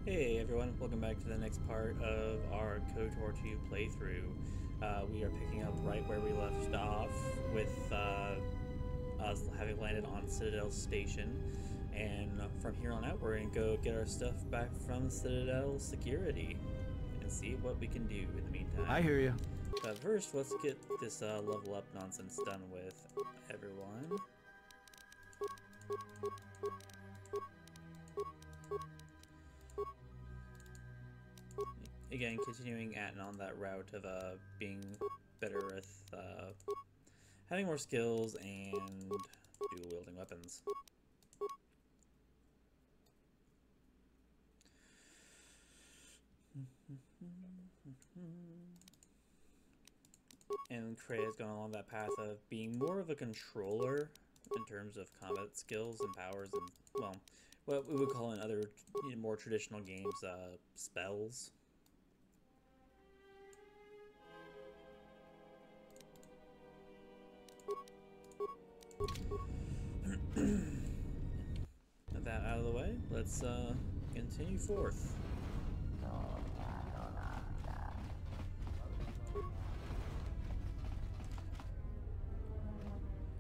Hey everyone, welcome back to the next part of our KOTOR 2 playthrough. We are picking up right where we left off with us having landed on Citadel Station, and from here on out we're going to go get our stuff back from Citadel Security and see what we can do in the meantime. I hear you. But first, let's get this level up nonsense done with, everyone. Again, continuing at and on that route of being better with having more skills and dual wielding weapons. And Cray has gone along that path of being more of a controller in terms of combat skills and powers and, well, what we would call in other more traditional games, spells. With that out of the way, let's continue forth.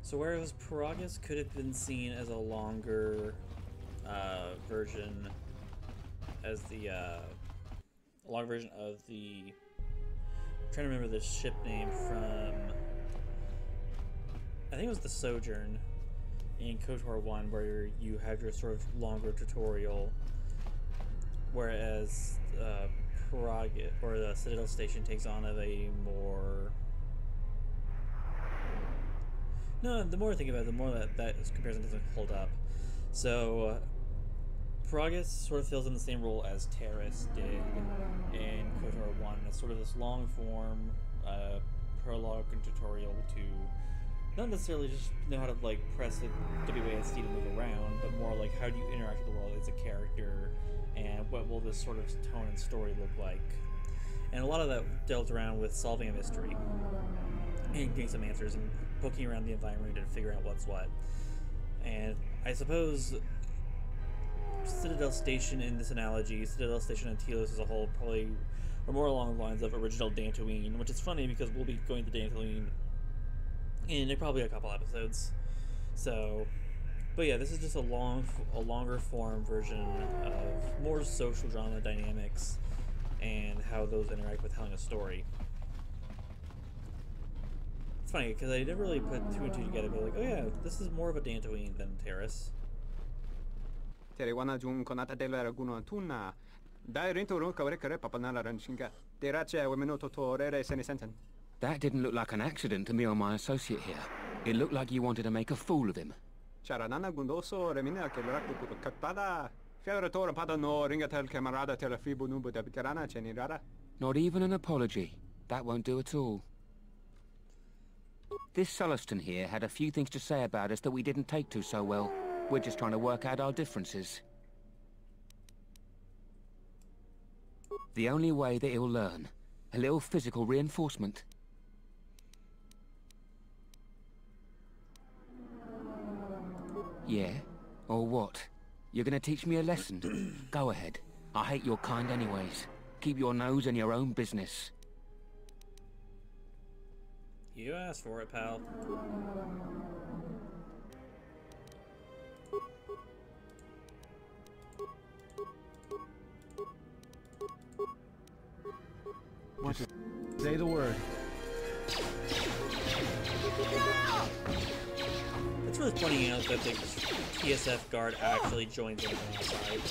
So whereas Paragus could have been seen as a longer version, as the longer version of the, I'm trying to remember the ship name from, I think it was the Sojourn in KOTOR 1, where you have your sort of longer tutorial, whereas Paragus, or the Citadel Station, takes on of a more... No, the more I think about it, the more that comparison doesn't hold up. So, Paragus sort of fills in the same role as Terrace did in KOTOR 1. It's sort of this long-form prologue and tutorial to not necessarily just know how to like press the WASD to move around, but more like how do you interact with the world as a character, and what will this sort of tone and story look like. And a lot of that dealt around with solving a mystery and getting some answers and poking around the environment and figuring out what's what. And I suppose Citadel Station, in this analogy, Citadel Station and Telos as a whole probably are more along the lines of original Dantooine, which is funny because we'll be going to Dantooine in probably a couple episodes. So, but yeah, this is just a longer form version of more social drama dynamics and how those interact with telling a story. It's funny because I never really put two and two together, but like, oh yeah, this is more of a Dantooine than Terrace. Terewana jung konata della raguna tuna. Dai rinto ron kawrekare papanala ranshinga. Terache wemenoto torere senesenten. That didn't look like an accident to me or my associate here. It looked like you wanted to make a fool of him. Charanana gundoso remina che l'rakto puto katpada. Fiaratore pada no ringatel camarada telefibo nubu de veterana cenirara. Not even an apology. That won't do at all. This Sulluston here had a few things to say about us that we didn't take to so well. We're just trying to work out our differences. The only way that he'll learn. A little physical reinforcement. Yeah? Or what? You're gonna teach me a lesson? Go ahead. I hate your kind anyways. Keep your nose in your own business. You asked for it, pal. Say the word. It's worth pointing out that the TSF guard actually joins in on our side.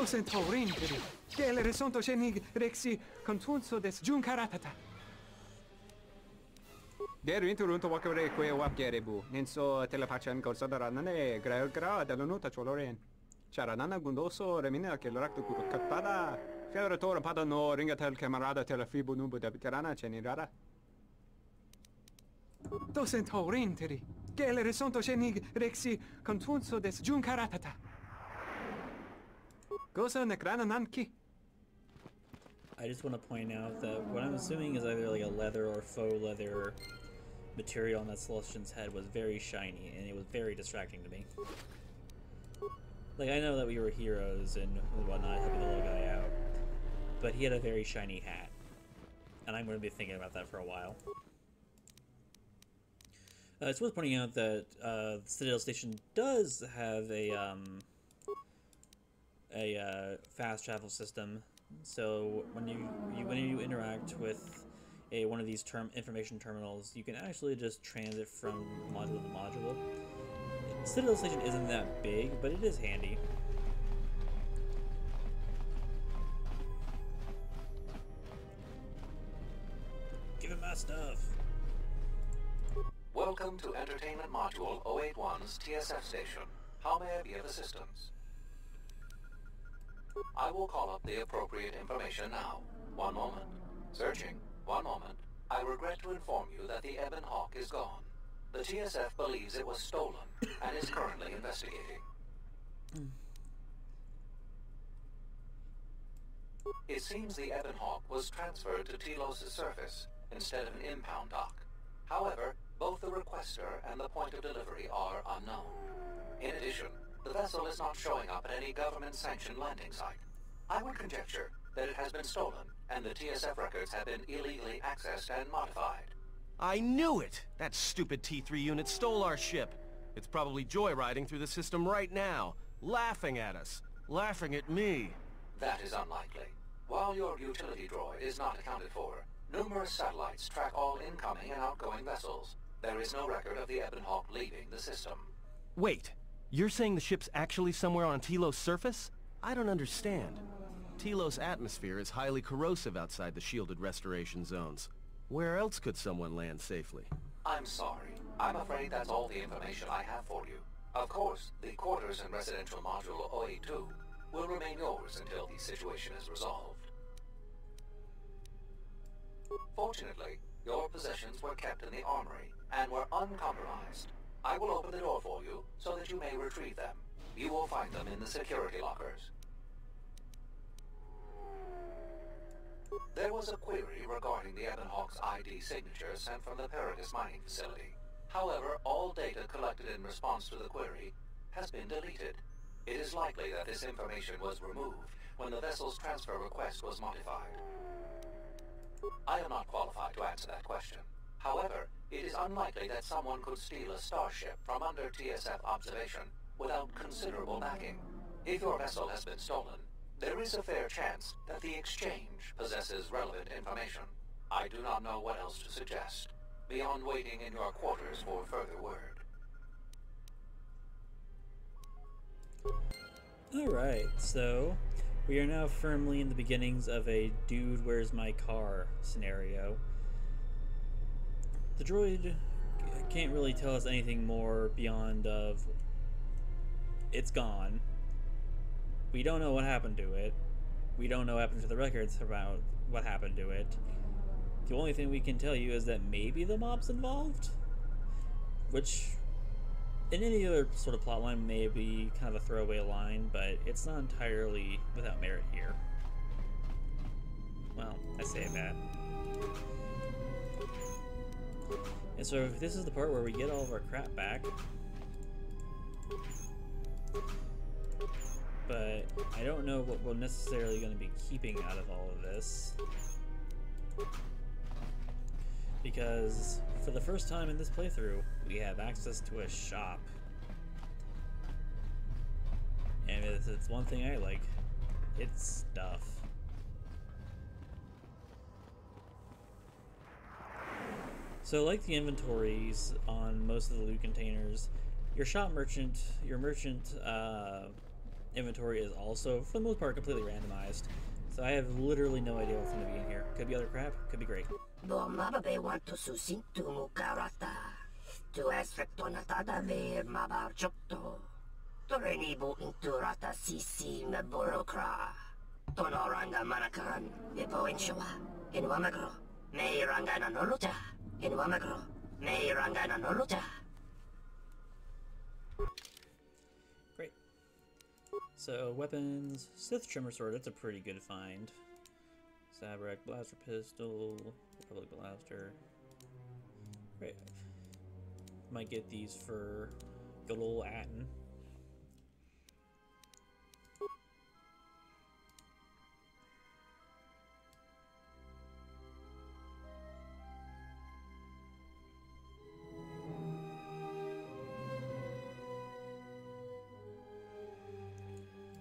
Centaurin, Dele resonto shenig rexi contunso des juncaratata. Der interunto wakare que wapgerebu. Nenso telepachan corsadanane gra della nota choloren. Charanana gundoso remina che l'rakto katpada. Fiaratore pada no ringatel camarada telefibo nubu de veterana cenirara. Do Centaurin, Gele resonto shenig rexi contunso des junkaratata. Gosa nekrana nanki. I just want to point out that what I'm assuming is either like a leather or faux leather material on that Celestian's head was very shiny, and it was very distracting to me. Like, I know that we were heroes and whatnot, helping the little guy out, but he had a very shiny hat, and I'm going to be thinking about that for a while. It's worth pointing out that the Citadel Station does have a fast travel system. So when you interact with one of these information terminals, you can actually just transit from module to module. Citadel Station isn't that big, but it is handy. Give him my stuff. Welcome to Entertainment Module 081's TSF station. How may I be of assistance? I will call up the appropriate information now. One moment. Searching. One moment. I regret to inform you that the Ebon Hawk is gone. The TSF believes it was stolen and is currently investigating. It seems the Ebon Hawk was transferred to Telos' surface instead of an impound dock. However, both the requester and the point of delivery are unknown. In addition, the vessel is not showing up at any government-sanctioned landing site. I would conjecture that it has been stolen, and the TSF records have been illegally accessed and modified. I knew it! That stupid T3 unit stole our ship. It's probably joyriding through the system right now, laughing at us, laughing at me. That is unlikely. While your utility droid is not accounted for, numerous satellites track all incoming and outgoing vessels. There is no record of the Ebon Hawk leaving the system. Wait, you're saying the ship's actually somewhere on Telos' surface? I don't understand. Telos' atmosphere is highly corrosive outside the shielded restoration zones. Where else could someone land safely? I'm sorry. I'm afraid that's all the information I have for you. Of course, the quarters in Residential Module 082 will remain yours until the situation is resolved. Fortunately, your possessions were kept in the armory and were uncompromised. I will open the door for you so that you may retrieve them. You will find them in the security lockers. There was a query regarding the Ebon Hawk's ID signature sent from the Paragus mining facility. However, all data collected in response to the query has been deleted. It is likely that this information was removed when the vessel's transfer request was modified. I am not qualified to answer that question. However, it is unlikely that someone could steal a starship from under TSF observation without considerable backing. If your vessel has been stolen, there is a fair chance that the exchange possesses relevant information. I do not know what else to suggest, beyond waiting in your quarters for further word. Alright, so we are now firmly in the beginnings of a dude, where's my car scenario. The droid can't really tell us anything more beyond of it's gone. We don't know what happened to it. We don't know what happened to the records about what happened to it. The only thing we can tell you is that maybe the mob's involved, which in any other sort of plotline may be kind of a throwaway line, but it's not entirely without merit here. Well, I say that. And so this is the part where we get all of our crap back. But I don't know what we're necessarily going to be keeping out of all of this. Because for the first time in this playthrough, we have access to a shop. And it's one thing I like. It's stuff. So like the inventories on most of the loot containers, your merchant inventory is also, for the most part, completely randomized. So I have literally no idea what's going to be in here. Could be other crap, could be great. Mababe want to susintu mukarata. Tu esfektonatada ver mabarchokto. Torenibu inturata sisi meborokra. Tonoranga manakan, epoenshawa. Inwamagro, me rangana noluta. Inwamagro, me rangana noluta. So weapons, Sith Trimmer Sword, that's a pretty good find. Zabrak Blaster Pistol, Republic Blaster. Great. Might get these for good old Atten.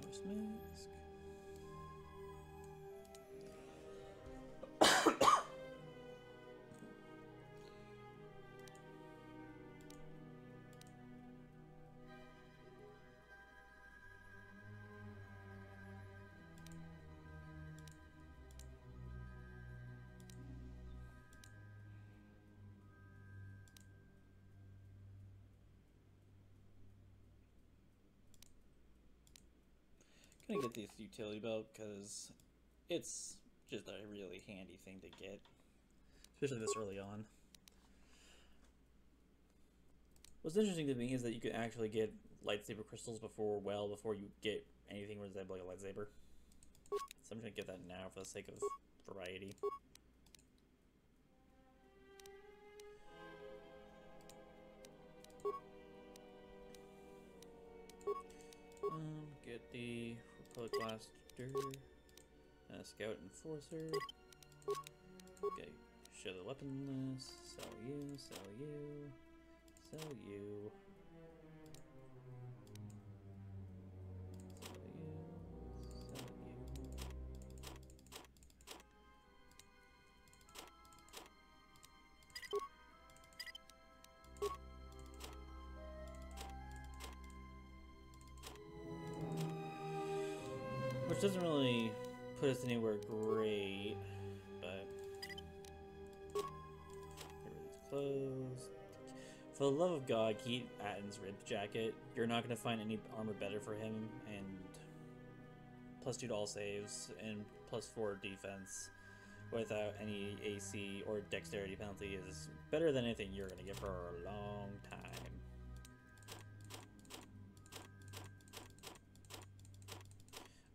Horse Mask. Gonna get this utility belt because it's just a really handy thing to get, especially this early on. What's interesting to me is that you can actually get lightsaber crystals well before you get anything resembling a lightsaber. So I'm gonna get that now for the sake of variety. Get the Republic Blaster, Scout Enforcer. Okay, show the weapon list. Sell you, sell you, sell you. Sell you, sell you. Which doesn't really put us anywhere great, but get rid of these clothes. For the love of God, keep Atten's rib jacket. You're not going to find any armor better for him, and +2 to all saves, and +4 defense without any AC or dexterity penalty is better than anything you're going to get for a long time.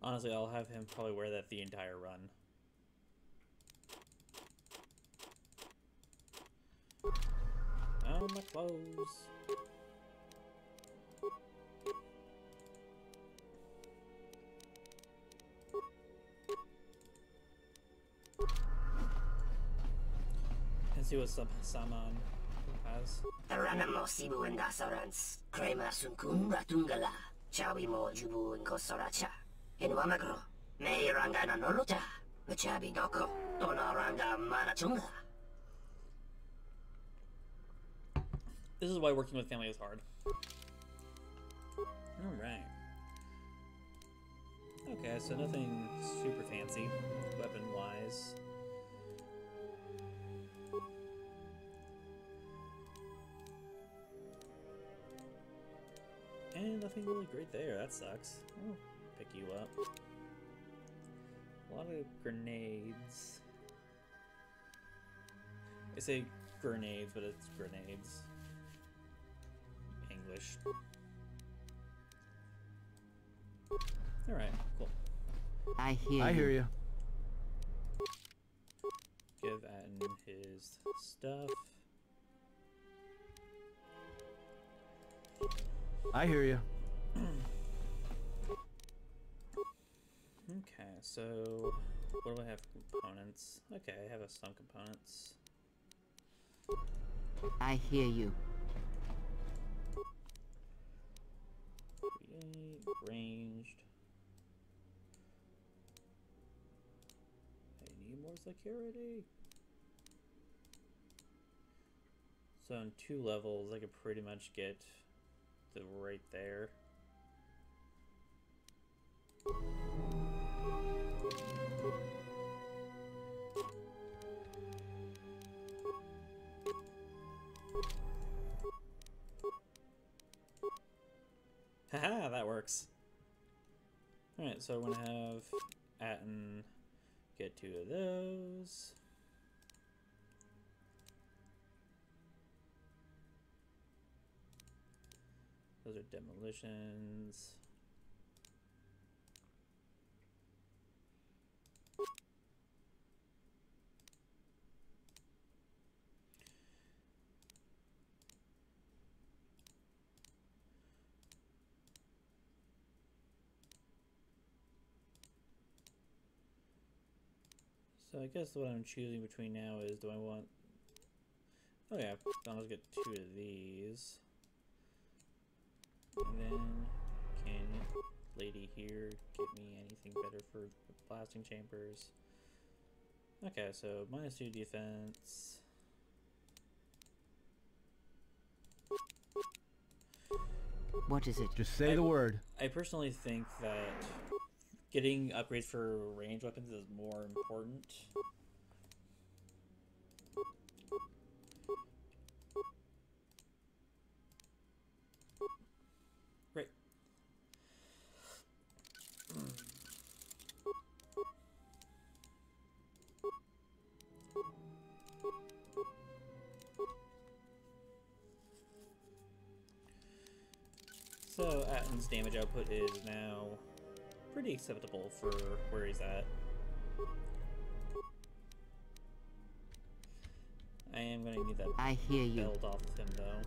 Honestly, I'll have him probably wear that the entire run. Oh, my clothes. Let's see what Saman has. Aranamo sibu and assurance. Krema sunkun ratungala. Chawi mo jubu and kosoracha. In Wamagro, may rangana noluta. Chabi doko. Dona ranga manachunga. This is why working with family is hard. Alright. Okay, so nothing super fancy, weapon-wise. And nothing really great there, that sucks. I'll pick you up. A lot of grenades. I say grenades, but it's grenades. English. Alright, cool. I hear you. Give Atten his stuff. I hear you. Okay, so what do I have for components? Okay, I have some components. I hear you. Create, ranged. I need more security. So in 2 levels, I could pretty much get to right there. Haha, that works. Alright, so I'm gonna have Atten get 2 of those. Those are demolitions. So I guess what I'm choosing between now is, do I want... Oh yeah, I'll get 2 of these. And then, can lady here get me anything better for the blasting chambers? Okay, so -2 defense. What is it? Just say the word. I personally think that getting upgrades for ranged weapons is more important. Right. So Atton's damage output is now pretty acceptable for where he's at. I am going to need that I hear you. belt off of him though.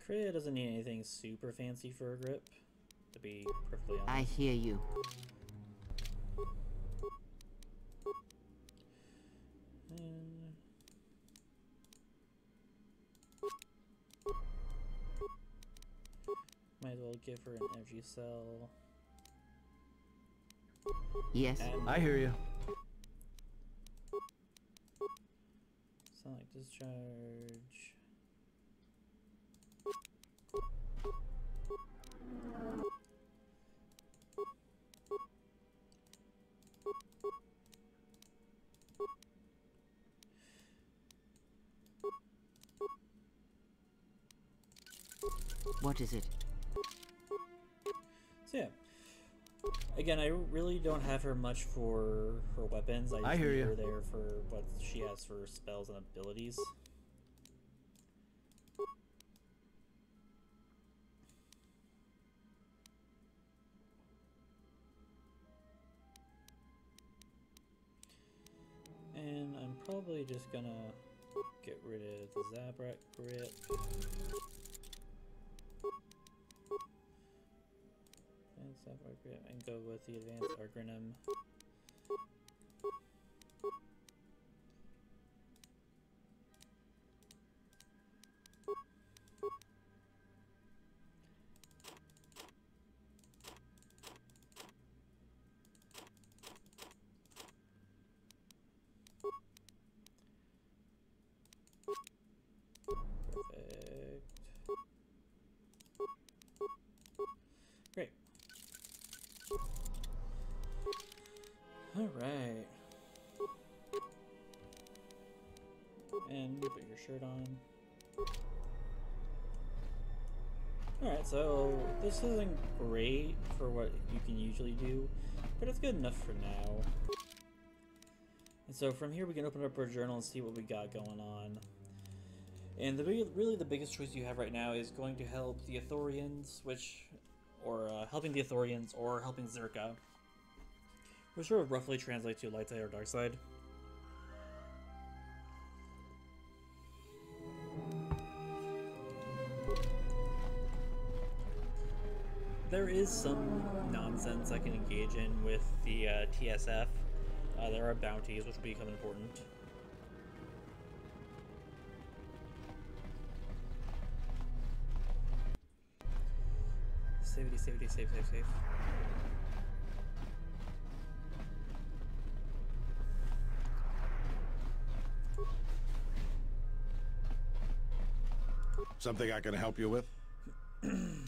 Kriya doesn't need anything super fancy for a grip, to be perfectly honest. I hear you. Might as well give her an energy cell. Yes. And I hear you. Sonic discharge. What is it? So yeah. Again, I really don't have her much for her weapons. I just hear need you. her there for what she has for spells and abilities. And I'm probably just gonna get rid of the Zabrak grip. And Zabrak grip, and go with the advanced Argrinum. Perfect. Great. Alright. And put your shirt on. Alright, so this isn't great for what you can usually do, but it's good enough for now. And so from here we can open up our journal and see what we got going on. And really the biggest choice you have right now is going to help the Ithorians, helping the Ithorians or helping Zerka, which sort of roughly translate to light side or dark side. There is some nonsense I can engage in with the TSF. There are bounties, which will become important. Save. Something I can help you with? To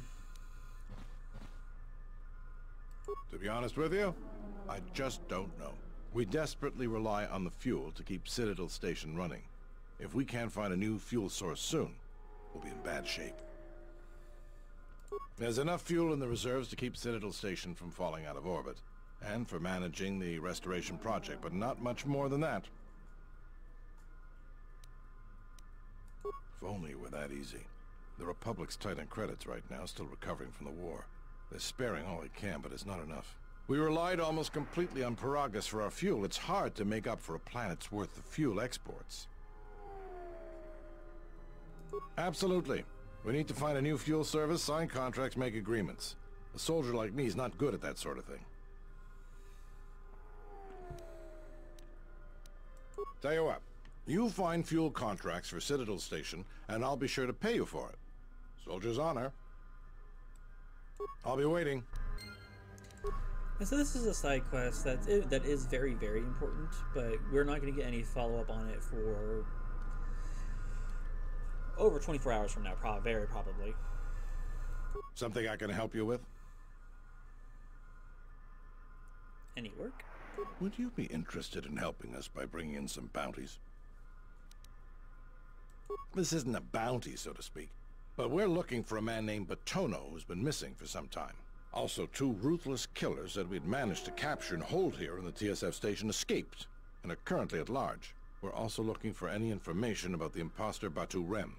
be honest with you, I just don't know. We desperately rely on the fuel to keep Citadel Station running. If we can't find a new fuel source soon, we'll be in bad shape. There's enough fuel in the reserves to keep Citadel Station from falling out of orbit, and for managing the restoration project, but not much more than that. If only it were that easy. The Republic's tight on credits right now, still recovering from the war. They're sparing all they can, but it's not enough. We relied almost completely on Piragas for our fuel. It's hard to make up for a planet's worth of fuel exports. Absolutely. We need to find a new fuel service, sign contracts, make agreements. A soldier like me is not good at that sort of thing. Tell you what, you find fuel contracts for Citadel Station, and I'll be sure to pay you for it. Soldier's honor. I'll be waiting. And so this is a side quest that is very, very important, but we're not going to get any follow-up on it for over 24 hours from now, very probably. Something I can help you with? Any work? Would you be interested in helping us by bringing in some bounties? This isn't a bounty, so to speak, but we're looking for a man named Batono who's been missing for some time. Also, 2 ruthless killers that we'd managed to capture and hold here in the TSF station escaped and are currently at large. We're also looking for any information about the imposter Batu Rem.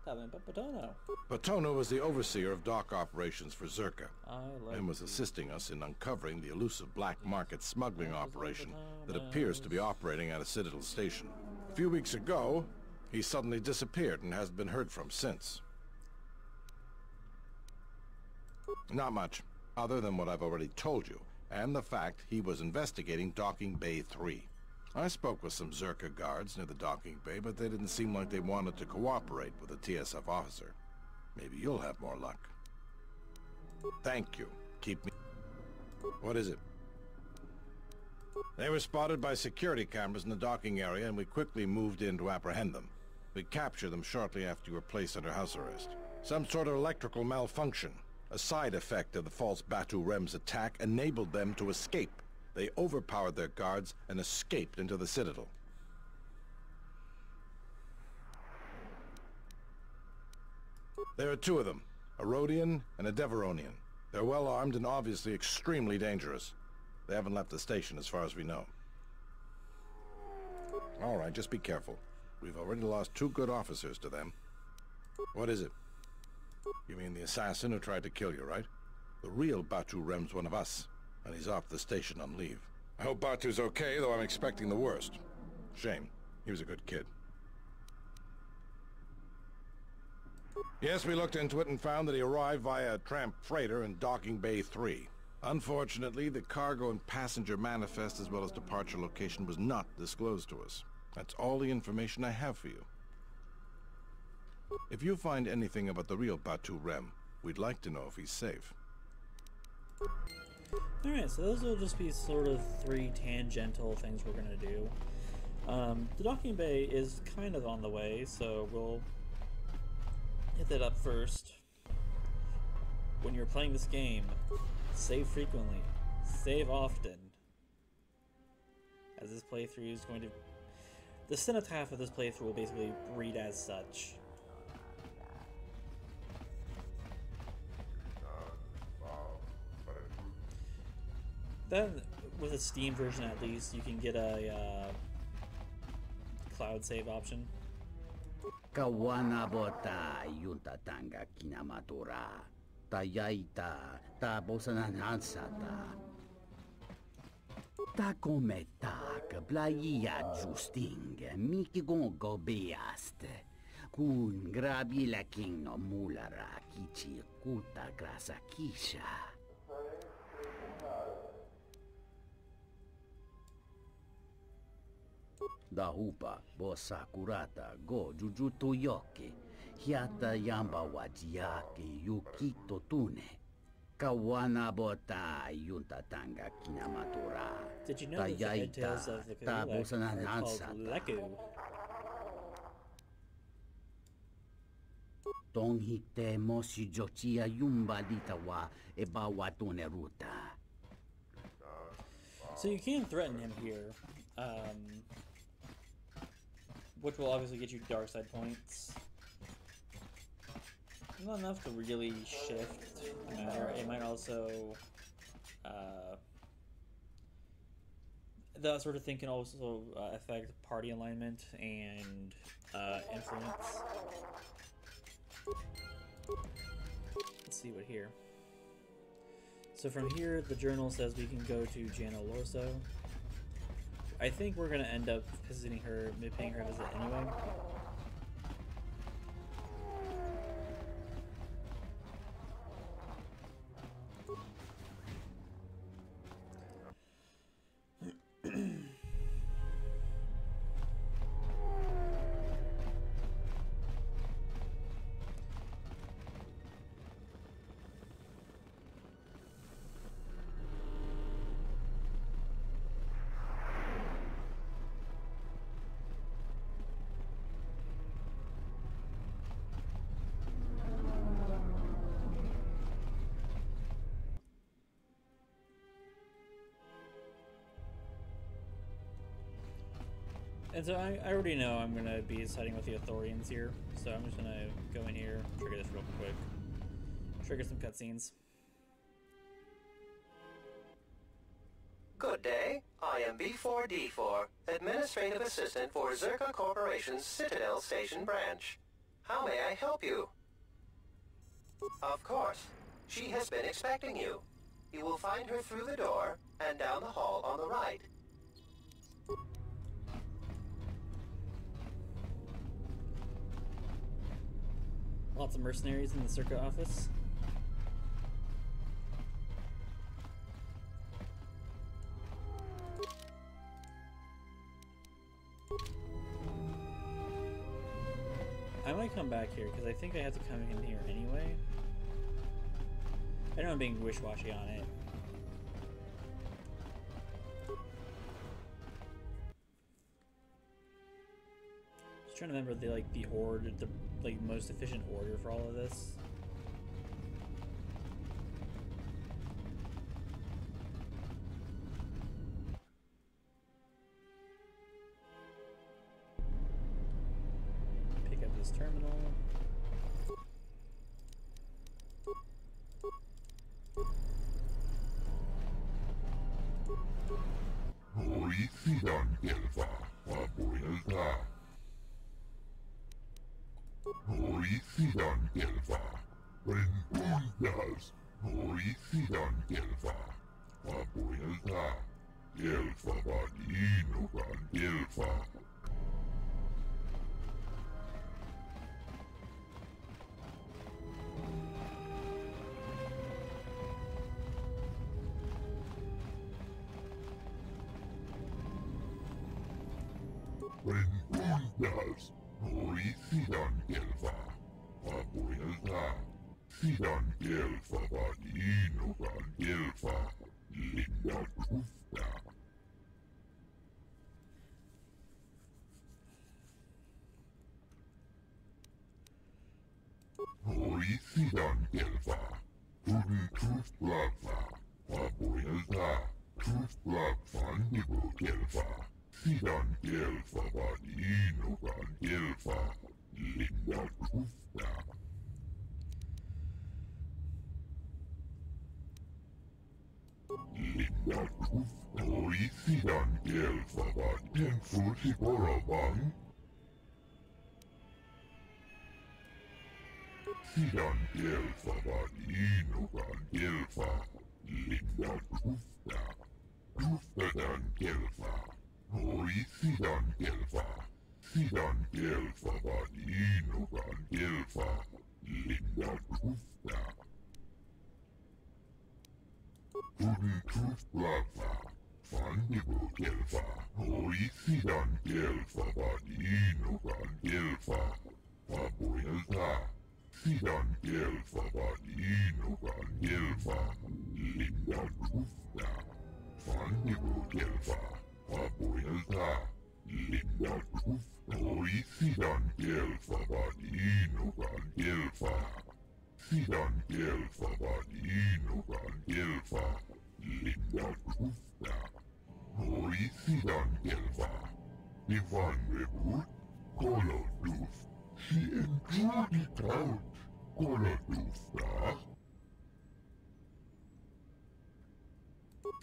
Batono. Batono was the overseer of dock operations for Zerka I and was assisting us in uncovering the elusive black market smuggling operation that appears to be operating at a Citadel station. A few weeks ago, he suddenly disappeared and hasn't been heard from since. Not much, other than what I've already told you, and the fact he was investigating Docking Bay 3. I spoke with some Zerka guards near the docking bay, but they didn't seem like they wanted to cooperate with a TSF officer. Maybe you'll have more luck. Thank you. Keep me... What is it? They were spotted by security cameras in the docking area, and we quickly moved in to apprehend them. We captured them shortly after you were placed under house arrest. Some sort of electrical malfunction, a side effect of the false Batu Rem's attack, enabled them to escape. They overpowered their guards and escaped into the Citadel. There are 2 of them, a Rhodian and a Deveronian. They're well armed and obviously extremely dangerous. They haven't left the station as far as we know. All right, just be careful. We've already lost 2 good officers to them. What is it? You mean the assassin who tried to kill you, right? The real Batu Rem's one of us, and he's off the station on leave. I hope Batu's okay, though I'm expecting the worst. Shame. He was a good kid. Yes, we looked into it and found that he arrived via a tramp freighter in Docking Bay 3. Unfortunately, the cargo and passenger manifest as well as departure location was not disclosed to us. That's all the information I have for you. If you find anything about the real Batu Rem, we'd like to know if he's safe. Alright, so those will just be sort of 3 tangential things we're going to do. The docking bay is kind of on the way, so we'll hit that up first. When you're playing this game, save frequently, save often. As this playthrough is going to... The cenotaph of this playthrough will basically read as such. Then, with a Steam version at least, you can get a cloud save option. Kawana bota yunta tanga kinamatura. Tayaita ta bosananansata. Ta kometa kablaya justing mikigon go beaste. Kun grabi la king no mulara kichi kuta grasa kisha. Da hupa bo sakurata go jujuto yoke hiata yamba wajiake yukito tune kawana bota yunta tanga kinamatora. Did you know that the headtails of the Kalilek are called Leku? Tong hite mosi jochia yumba litawa eba watune ruta. So you can threaten him here, which will obviously get you dark side points. Not enough to really shift the matter. It might also that sort of thing can also affect party alignment and influence. Let's see what here. So from here, the journal says we can go to Jano Lorso. I think we're gonna end up paying her a visit anyway. And so I already know I'm going to be siding with the Authorians here, so I'm just going to go in here, trigger this real quick, trigger some cutscenes. Good day. I am B4D4, Administrative Assistant for Zerka Corporation's Citadel Station branch. How may I help you? Of course. She has been expecting you. You will find her through the door and down the hall on the right. Lots of mercenaries in the Circa office. I might come back here because I think I have to come in here anyway. I know I'm being wish-washy on it. Just trying to remember the order, the most efficient order for all of this. Pick up this terminal.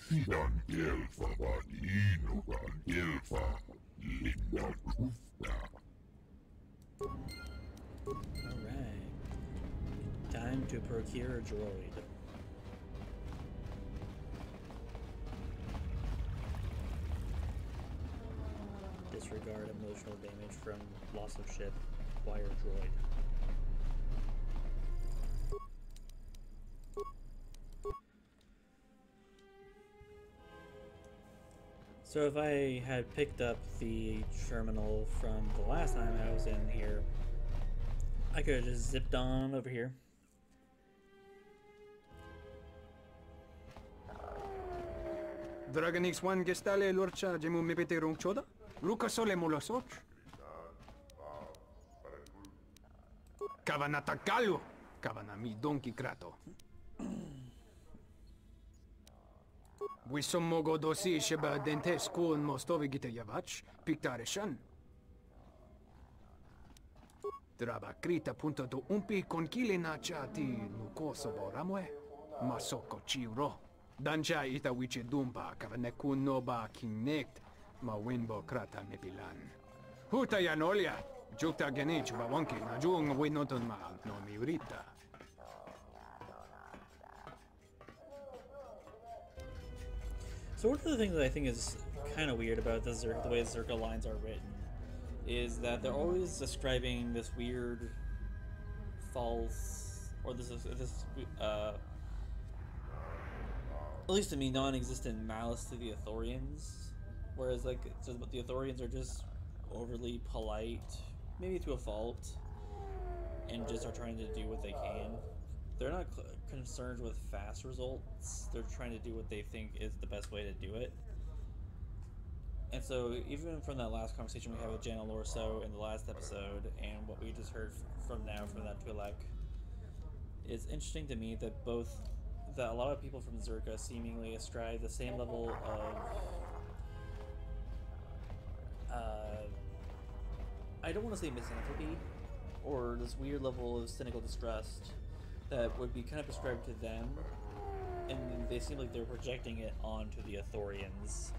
Alright. Time to procure a droid. Disregard emotional damage from loss of ship. Acquire droid. So if I had picked up the terminal from the last time I was in here, I could have just zipped on over here. Dragon X1 gestale lorcha jemu mepete rong choda? Luka sole mula soch? Kavanata galu! Kavana mi donkey krato. Wisom mogo dosi sheba dentes kun mostovi gite yavach, pictareshan. Draba krita punto do umpi con kile na chati nukoso boramwe, masoko chiro. Dancha ita wiche dumpa kavane kun noba kinect, ma winbo krata mepilan. Huta yanolia, jukta genich bawonki na jung winoton ma no miurita. So one of the things that I think is kind of weird about the way the circle lines are written is that they're always describing this weird, false, or at least to me, non-existent malice to the Ithorians, whereas like the Ithorians are just overly polite, maybe to a fault, and just are trying to do what they can. They're not concerned with fast results. They're trying to do what they think is the best way to do it. And so, even from that last conversation we had with Janna Lorso in the last episode, and what we just heard from that Twi'lek, it's interesting to me that a lot of people from Zerka seemingly ascribe the same level of, I don't want to say misanthropy, or this weird level of cynical distrust that would be kind of prescribed to them, and they seem like they're projecting it onto the Ithorians.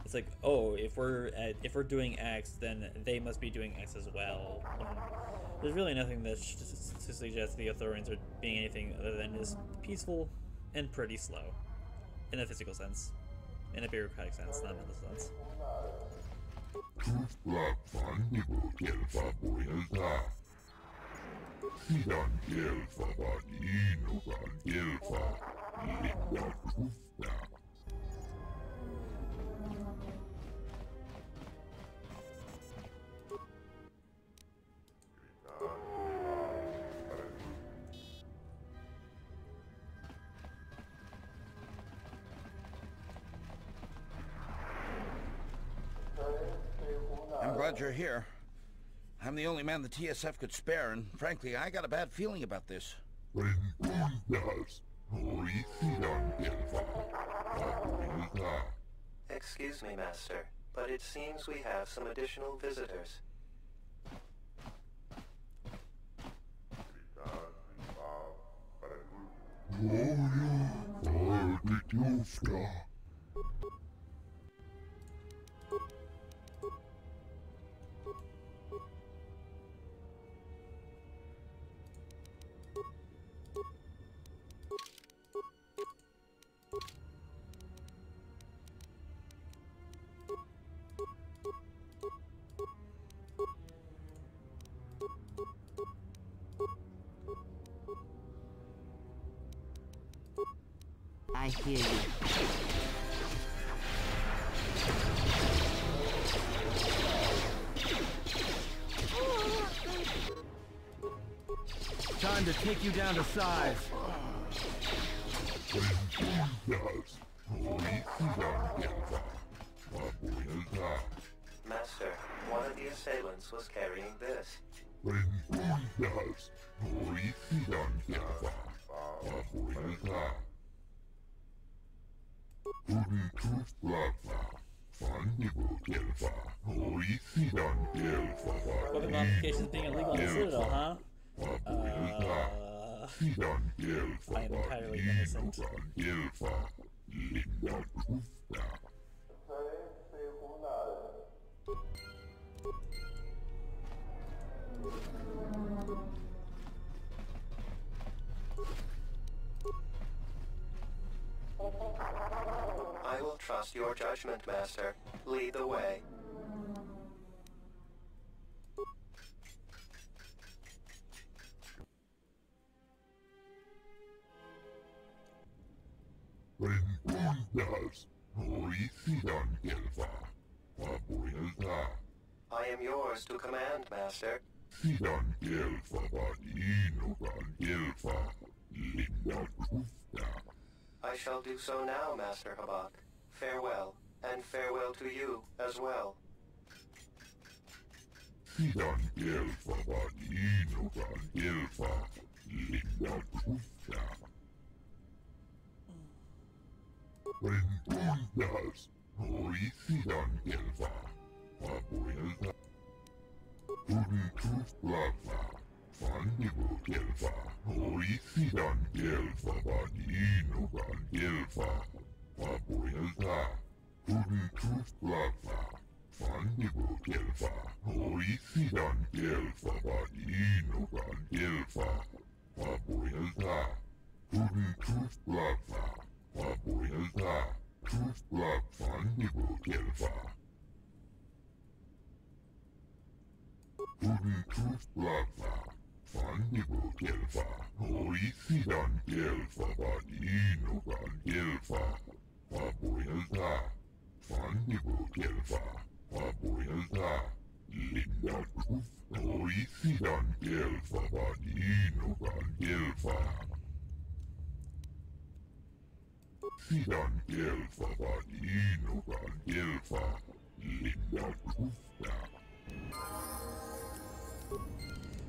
It's like, oh, if we're doing X, then they must be doing X as well. There's really nothing that to suggest the Ithorians are being anything other than just peaceful and pretty slow, in a physical sense, in a bureaucratic sense, not in a sense. I'm glad you're here. I'm the only man the TSF could spare, and frankly, I got a bad feeling about this. Excuse me, Master, but it seems we have some additional visitors. I hear you. Time to take you down to size. Master, one of the assailants was carrying this. Weapon modifications being illegal in the Citadel, huh? I am entirely innocent. I will trust your judgment, Master. Lead the way. I am yours to command, Master. I shall do so now, Master Habak. Farewell, and farewell to you as well.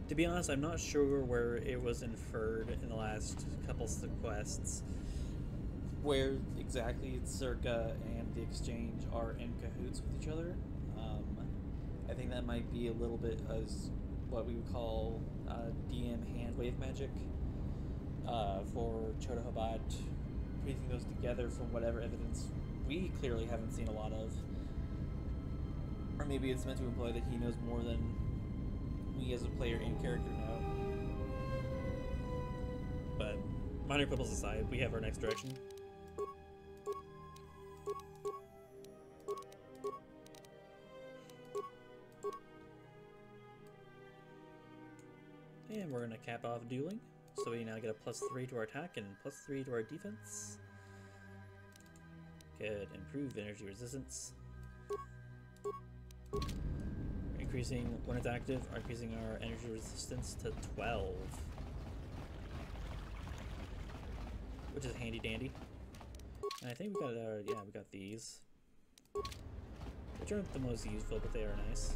To be honest, I'm not sure where it was inferred in the last couple of quests where exactly Zerka and the Exchange are in cahoots with each other. I think that might be a little bit as what we would call DM handwave magic for Chotohabat, piecing those together from whatever evidence we clearly haven't seen a lot of. Or maybe it's meant to imply that he knows more than we as a player and character know. But minor quibbles aside, we have our next direction. And we're going to cap off dueling. So we now get a +3 to our attack and +3 to our defense. Good. Improve energy resistance. Increasing when it's active, increasing our energy resistance to 12. Which is handy dandy. And I think we got, yeah, we got these. Which aren't the most useful, but they are nice.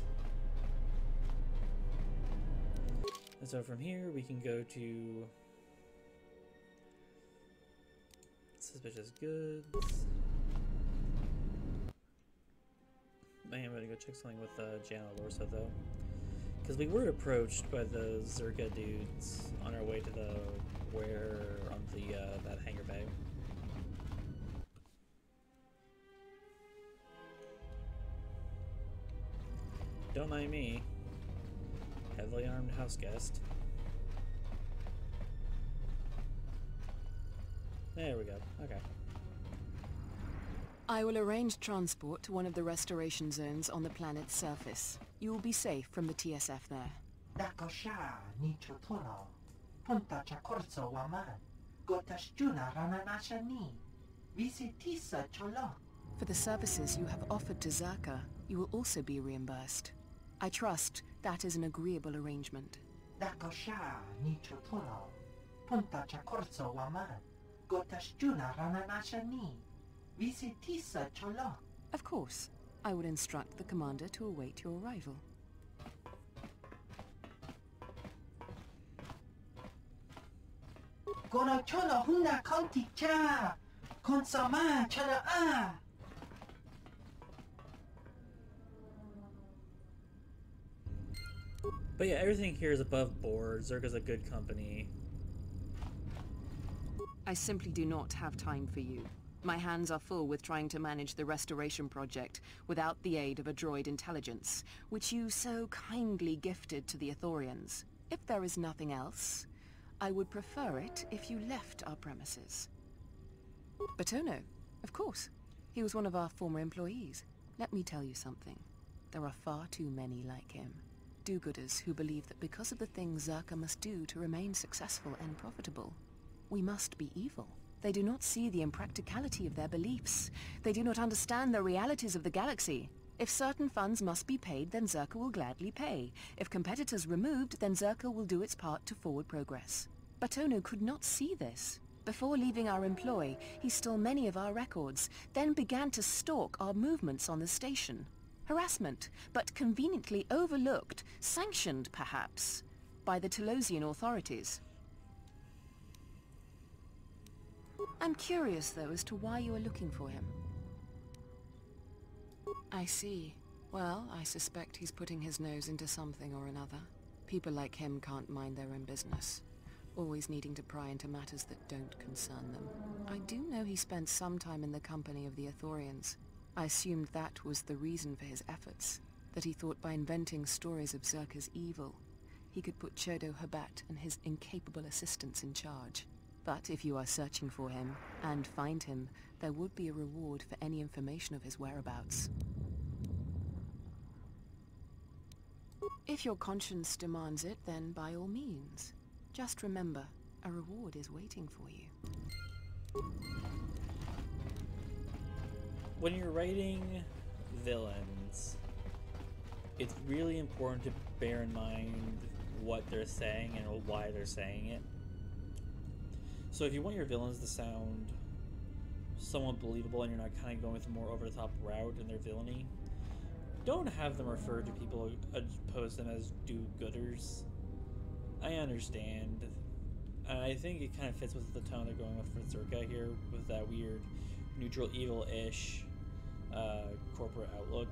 And so from here, we can go to suspicious goods. I am going to go check something with Jana Lorsa, though. Because we were approached by the Zerga dudes on our way to the on the that hangar bay. Don't mind me. Heavily armed house guest. There we go. Okay. I will arrange transport to one of the restoration zones on the planet's surface. You will be safe from the TSF there. Dakosha ni chotono. Punta chakorso waman. Gotashjuna rananashani. Visitisa cholo. For the services you have offered to Zerka, you will also be reimbursed. I trust that is an agreeable arrangement. Dakosha ni chotono. Punta chakorso waman. Gotashjuna rananashani. Visitisa cholo. Of course. I will instruct the commander to await your arrival. Gono cholo huna konti cha. Konsama chala a. But yeah, everything here is above board. Zerga's a good company. I simply do not have time for you. My hands are full with trying to manage the restoration project without the aid of a droid intelligence, which you so kindly gifted to the Ithorians. If there is nothing else, I would prefer it if you left our premises. Batono, of course. He was one of our former employees. Let me tell you something. There are far too many like him. Do-gooders who believe that because of the things Zerka must do to remain successful and profitable, we must be evil. They do not see the impracticality of their beliefs. They do not understand the realities of the galaxy. If certain funds must be paid, then Zerka will gladly pay. If competitors removed, then Zerka will do its part to forward progress. Batono could not see this. Before leaving our employ, he stole many of our records, then began to stalk our movements on the station. Harassment, but conveniently overlooked, sanctioned perhaps, by the Telosian authorities. I'm curious, though, as to why you are looking for him. I see. Well, I suspect he's putting his nose into something or another. People like him can't mind their own business, always needing to pry into matters that don't concern them. I do know he spent some time in the company of the Ithorians. I assumed that was the reason for his efforts, that he thought by inventing stories of Zerka's evil, he could put Chodo Habat and his incapable assistants in charge. But if you are searching for him, and find him, there would be a reward for any information of his whereabouts. If your conscience demands it, then by all means. Just remember, a reward is waiting for you. When you're writing villains, it's really important to bear in mind what they're saying and why they're saying it. So if you want your villains to sound somewhat believable and you're not kind of going with a more over-the-top route in their villainy, don't have them refer to people, pose them as do-gooders. I understand. I think it kind of fits with the tone they're going with for Zerka here, with that weird neutral evil-ish corporate outlook.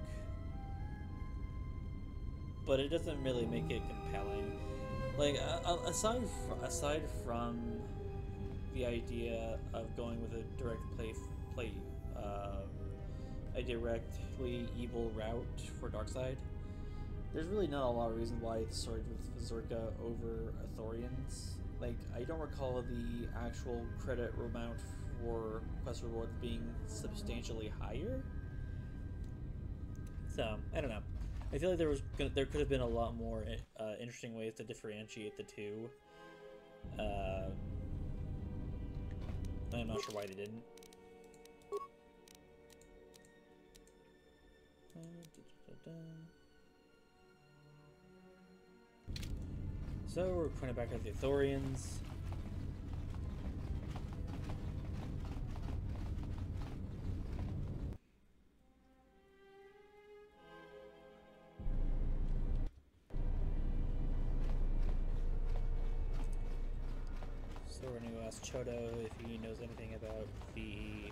But it doesn't really make it compelling. Like, aside from the idea of going with a a directly evil route for Darkseid, there's really not a lot of reason why it's started with Zerka over Ithorians. Like, I don't recall the actual credit amount for quest rewards being substantially higher. So, I don't know. I feel like there could have been a lot more interesting ways to differentiate the two. I'm not sure why they didn't. So we're pointing back at the Ithorians. So we're going to ask Chodo if he knows anything about the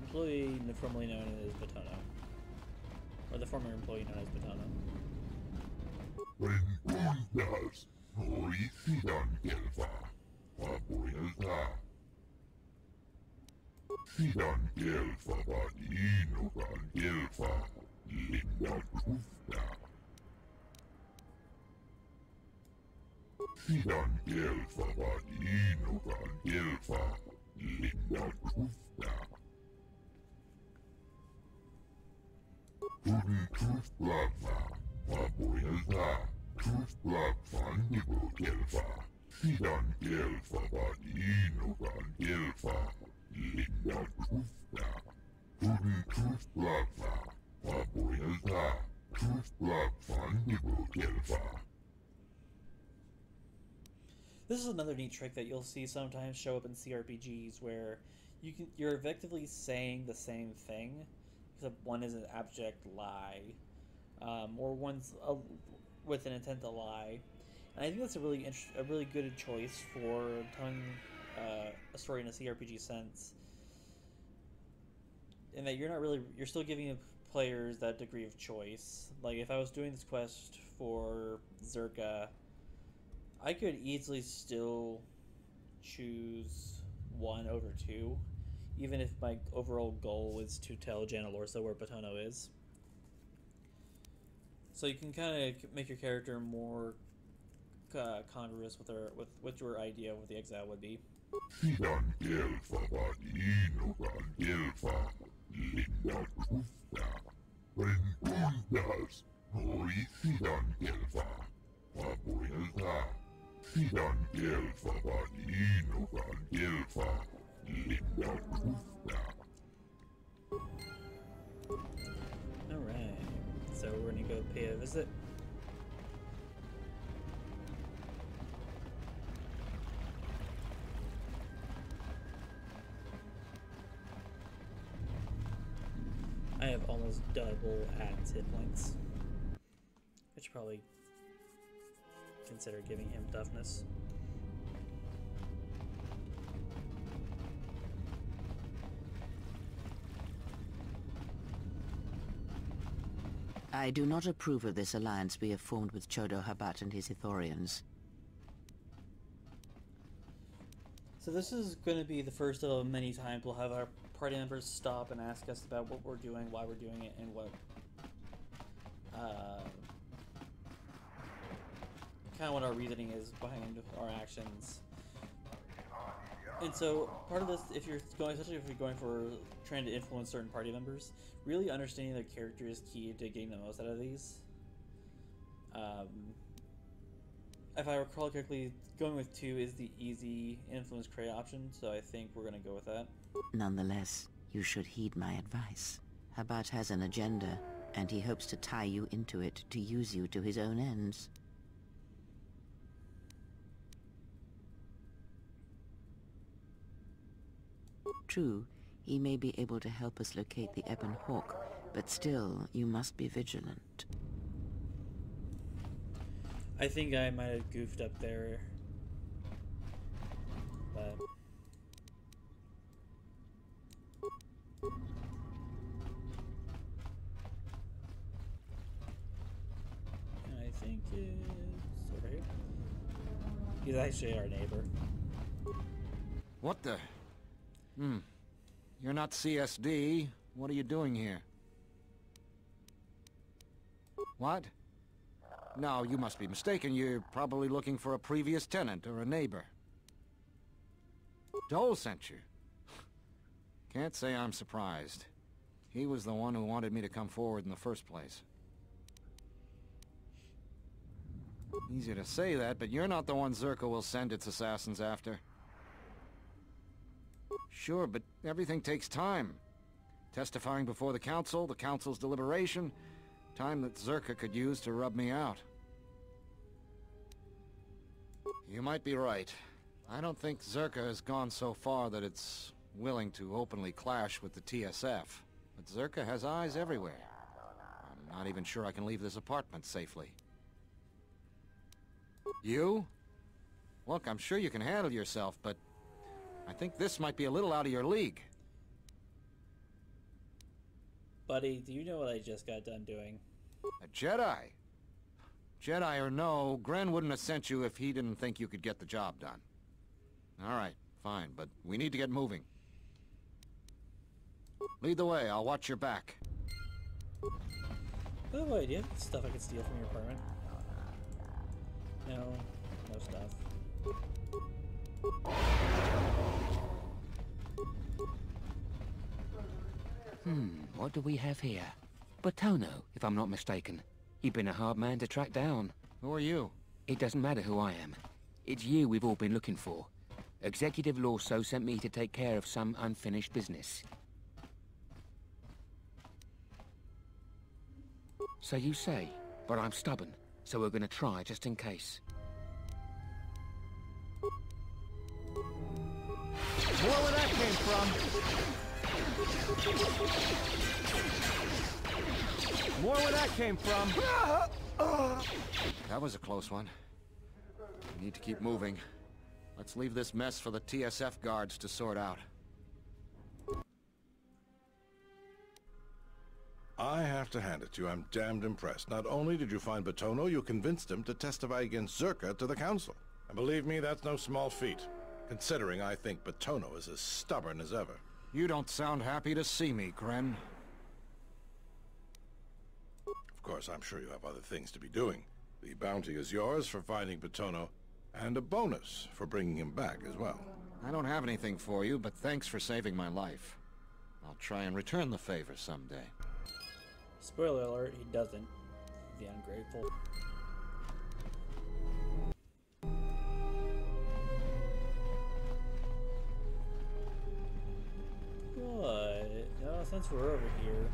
employee formerly known as Batono. Or the former employee known as Batono. Rengundas, Norisidan Gelfa, Papuelta. Sidan Gelfa, Vadinogan Gelfa, Linda Grufta. Sidan Gelfa, Vadinogan Gelfa, Linda Grufta. Guten Truth Blava, Papuelta. Truth Blood Fandigo Gelfa, Sidan Gelfa, Vadinogan Gelfa, Linda Grufta. Guten Truth Blava, Papuelta. Truth Blood Fandigo Gelfa. This is another neat trick that you'll see sometimes show up in CRPGs where you're effectively saying the same thing, except one is an abject lie, or one's with an intent to lie. And I think that's a really good choice for telling a story in a CRPG sense, in that you're still giving players that degree of choice. Like, if I was doing this quest for Zerka, I could easily still choose 1 over 2, even if my overall goal is to tell Jana Lorsa where Batono is. So you can kind of make your character more congruous with your idea of what the exile would be. Alright, so we're gonna go pay a visit. I have almost double Adam's hit points. I should probably consider giving him toughness. I do not approve of this alliance we have formed with Chodo Habat and his Ithorians. So this is going to be the first of many times we'll have our party members stop and ask us about what we're doing, why we're doing it, and what kind of what our reasoning is behind our actions. And so part of this, especially if you're going for trying to influence certain party members, really understanding their character is key to getting the most out of these. If I recall correctly, going with 2 is the easy influence create option, so I think we're going to go with that. Nonetheless, you should heed my advice. Habat has an agenda, and he hopes to tie you into it to use you to his own ends. True, he may be able to help us locate the Ebon Hawk, but still, you must be vigilant. I think I might have goofed up there, but I think it's over here. He's actually our neighbor. What the? You're not CSD. What are you doing here? What? No, you must be mistaken. You're probably looking for a previous tenant or a neighbor. Dole sent you. Can't say I'm surprised. He was the one who wanted me to come forward in the first place. Easy to say that, but you're not the one Zerka will send its assassins after. Sure, but everything takes time. Testifying before the council's deliberation, time that Zerka could use to rub me out. You might be right. I don't think Zerka has gone so far that it's willing to openly clash with the TSF. But Zerka has eyes everywhere. I'm not even sure I can leave this apartment safely. You? Look, I'm sure you can handle yourself, but I think this might be a little out of your league. Buddy, do you know what I just got done doing? A Jedi? Jedi or no, Gren wouldn't have sent you if he didn't think you could get the job done. Alright, fine, but we need to get moving. Lead the way, I'll watch your back. By the way, do you have stuff I could steal from your apartment? No, no stuff. What do we have here? Batono, if I'm not mistaken. You've been a hard man to track down. Who are you? It doesn't matter who I am. It's you we've all been looking for. Executive Lorso sent me to take care of some unfinished business. So you say, but I'm stubborn, so we're gonna try just in case. More where that came from! More where that came from! That was a close one. We need to keep moving. Let's leave this mess for the TSF guards to sort out. I have to hand it to you, I'm damned impressed. Not only did you find Batono, you convinced him to testify against Zerka to the council. And believe me, that's no small feat, considering I think Batono is as stubborn as ever. You don't sound happy to see me, Gren. Of course, I'm sure you have other things to be doing. The bounty is yours for finding Paetono, and a bonus for bringing him back as well. I don't have anything for you, but thanks for saving my life. I'll try and return the favor someday. Spoiler alert, he doesn't. The ungrateful. But since we're over here,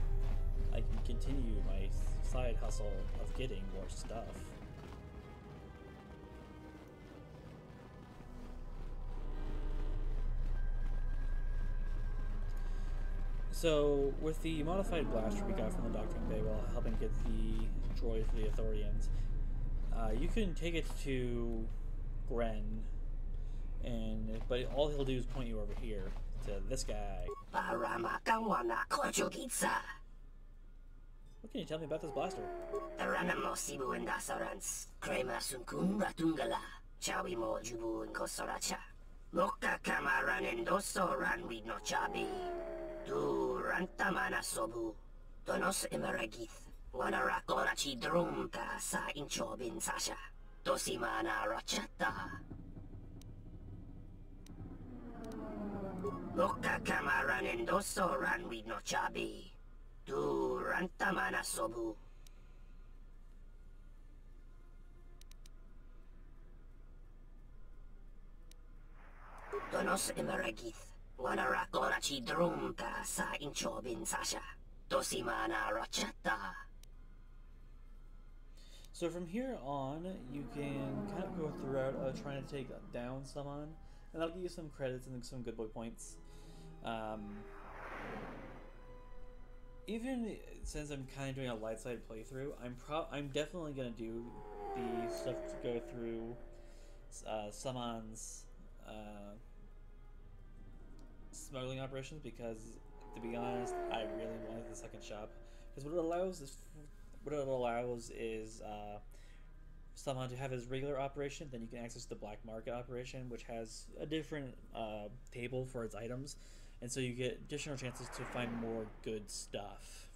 I can continue my side hustle of getting more stuff. So, with the modified blaster we got from the docking bay while helping get the droid for the Ithorians, you can take it to Gren, but all he'll do is point you over here to this guy. What can you tell me about this blaster? Tu rantamana sobu, donos emeragith, wanarakora chi drumta sa inchobin sasha, dosimana rachata. Loka kamaran endoso ran we no chabi, tu rantamana sobu. Donos emeragith. Wanarakora chi drumta sa inchobin sasha. Dosimana rachata. So from here on, you can kind of go throughout trying to take down someone, and that'll give you some credits and some good boy points. Even since I'm kind of doing a light side playthrough, I'm definitely gonna do the stuff to go through Summon's smuggling operations, because to be honest, I really wanted the second shop, because what it allows is someone to have his regular operation, then you can access the black market operation, which has a different table for its items, and so you get additional chances to find more good stuff.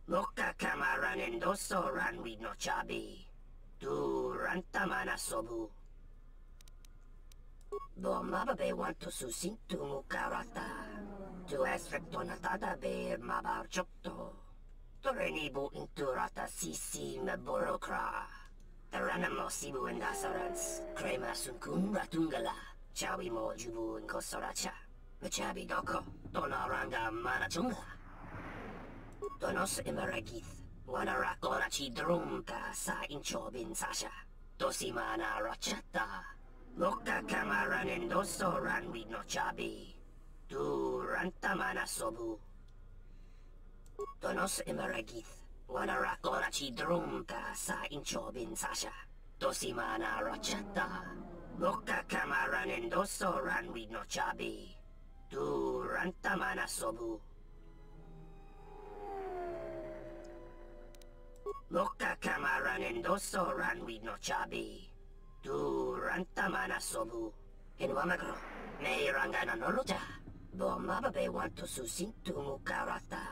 Loka kamaran endoso ran we no chabi. Tu rantamana sobu. Do mababe want to susintu mukarata. Tu esrectonatada be mabar chokto. Torenibu inturata sisi me borokra. Taranamo sibu indasarans. Crema sunkun ratungala. Chawi mo jubu in kosoracha. Machabi doko. Donaranga manatunga. Donos emeragith. Wanarakora chi drumta sa inchobin sasha. Dosimana rachata. Loka kamaran endoso ran we no chabi. Tu rantamana sobu. Donos emeragith. Wanarakora chi drumta sa inchobin sasha. Dosimana rachata. Loka kamaran endoso ran we no chabi. Tu rantamana sobu. Loka kamaran endoso ran we no chabi. Tu rantamana sobu. In Wamagro, may rangana noloja. Bo mababe want to susintu mukarata.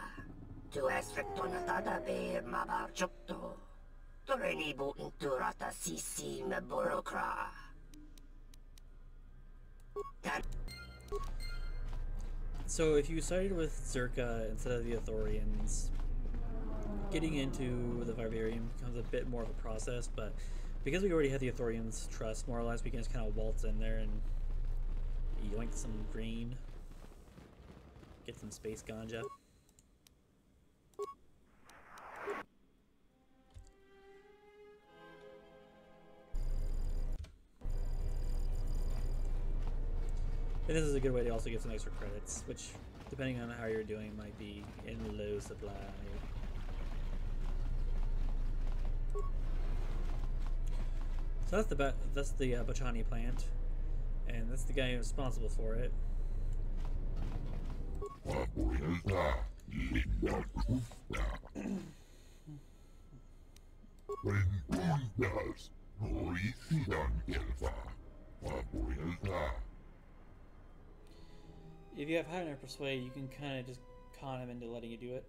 Tu esrectonatada be mabar chokto. Torenibu inturata sisi me borokra. So if you started with Zerka instead of the Ithorians, getting into the Vivarium becomes a bit more of a process, but because we already had the Ithorians' trust, more or less, we can just kind of waltz in there and yoink some green, get some space ganja. And this is a good way to also get some extra credits, which, depending on how you're doing, might be in low supply. So that's the Bachani plant, and that's the guy responsible for it. if you have high enough persuade, you can kind of just con him into letting you do it.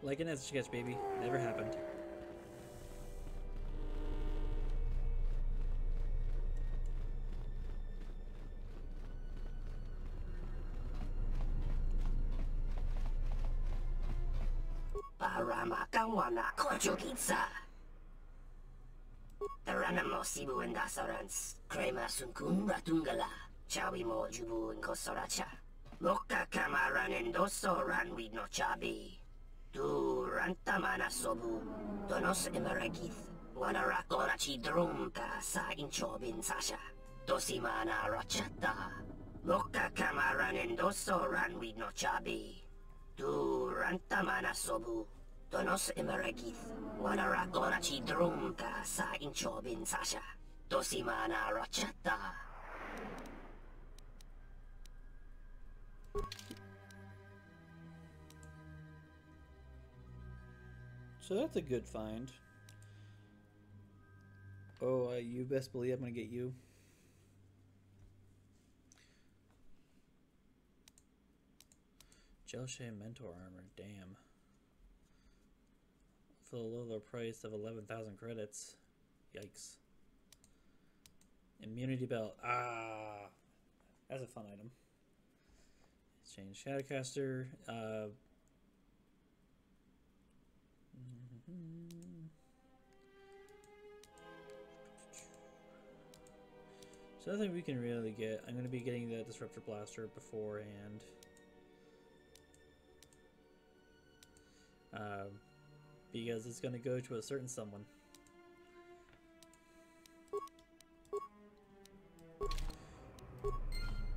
Like an etch sketch, baby. Never happened. Paramakawana Kojokitsa. Taranamo Sibu and Dasarans. Krema Sunkun Ratungala. Chawi mo Jubu and Kosoracha. Moka Kamaran and Doso ran with no chabi. Tu rantamana sobu. Donos emeragith. Wanarakorachi drumka sa inchobin sasha. Dosimana rachata. Moka Kamaran and Doso ran with no chabi. Tu rantamana sobu. Donos emeragith. Wanarakorachi drumka sa inchobin sasha. Dosimana rachata. So that's a good find. Oh, you best believe I'm gonna get you. Gelshay Mentor Armor, damn. For the lower price of 11,000 credits. Yikes. Immunity Belt, that's a fun item. Exchange Shadowcaster, So nothing we can really get. I'm going to be getting the Disruptor Blaster beforehand. Because it's going to go to a certain someone.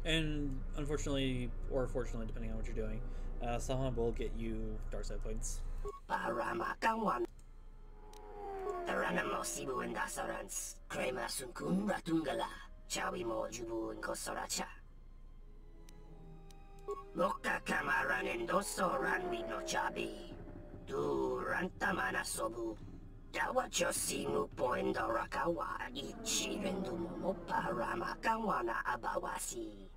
And unfortunately, or fortunately, depending on what you're doing, someone will get you dark side points. Paramakawan. Taranamo Sibu and Dasarans. Krema Sunkun Ratungala. Chawi mo Jubu and Kosoracha. Moka Kamaran and Doso ran with no chabi. Tu rantamana sobu. Dawacho simu poendo rakawa. Ichi rendumo paramakawana abawasi.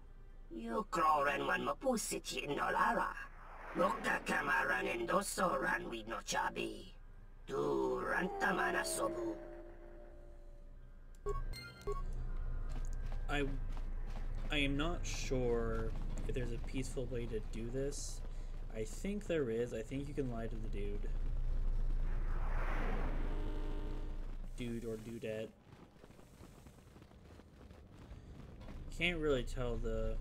You kroren wan mapusiti in dolara. Moka Kamaran and Doso ran with no chabi. Tu rantamana sobu. I am not sure if there's a peaceful way to do this. I think there is. I think you can lie to the dude. Dude or dudette. Can't really tell the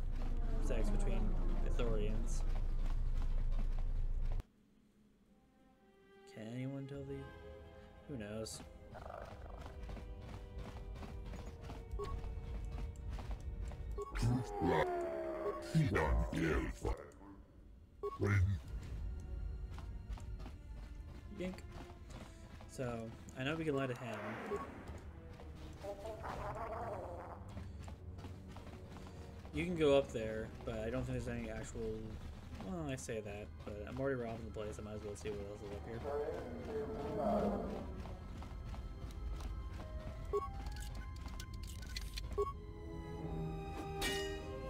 sex between Ithorians. Can anyone tell the... Who knows? Yink. So, I know we can lie to him. You can go up there, but I don't think there's any actual... Well, I say that, but I'm already robbing the place. I might as well see what else is up here.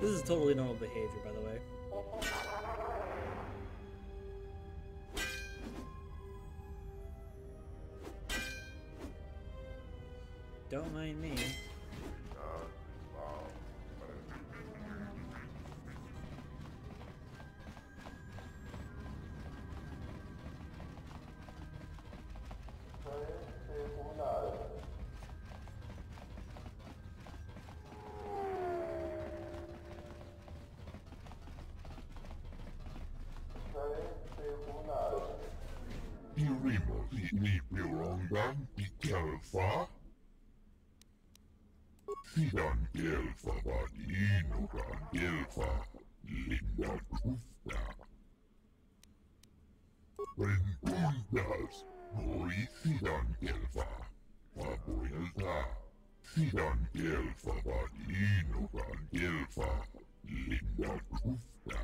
This is totally normal behavior, by the way. Don't mind me. Ni pirongan ikelfa. Sidan elfa vadinogan elfa. Linda kufta. Renundas. Noi sidan elfa. Vapoilta. Sidan elfa vadinogan elfa. Linda kufta.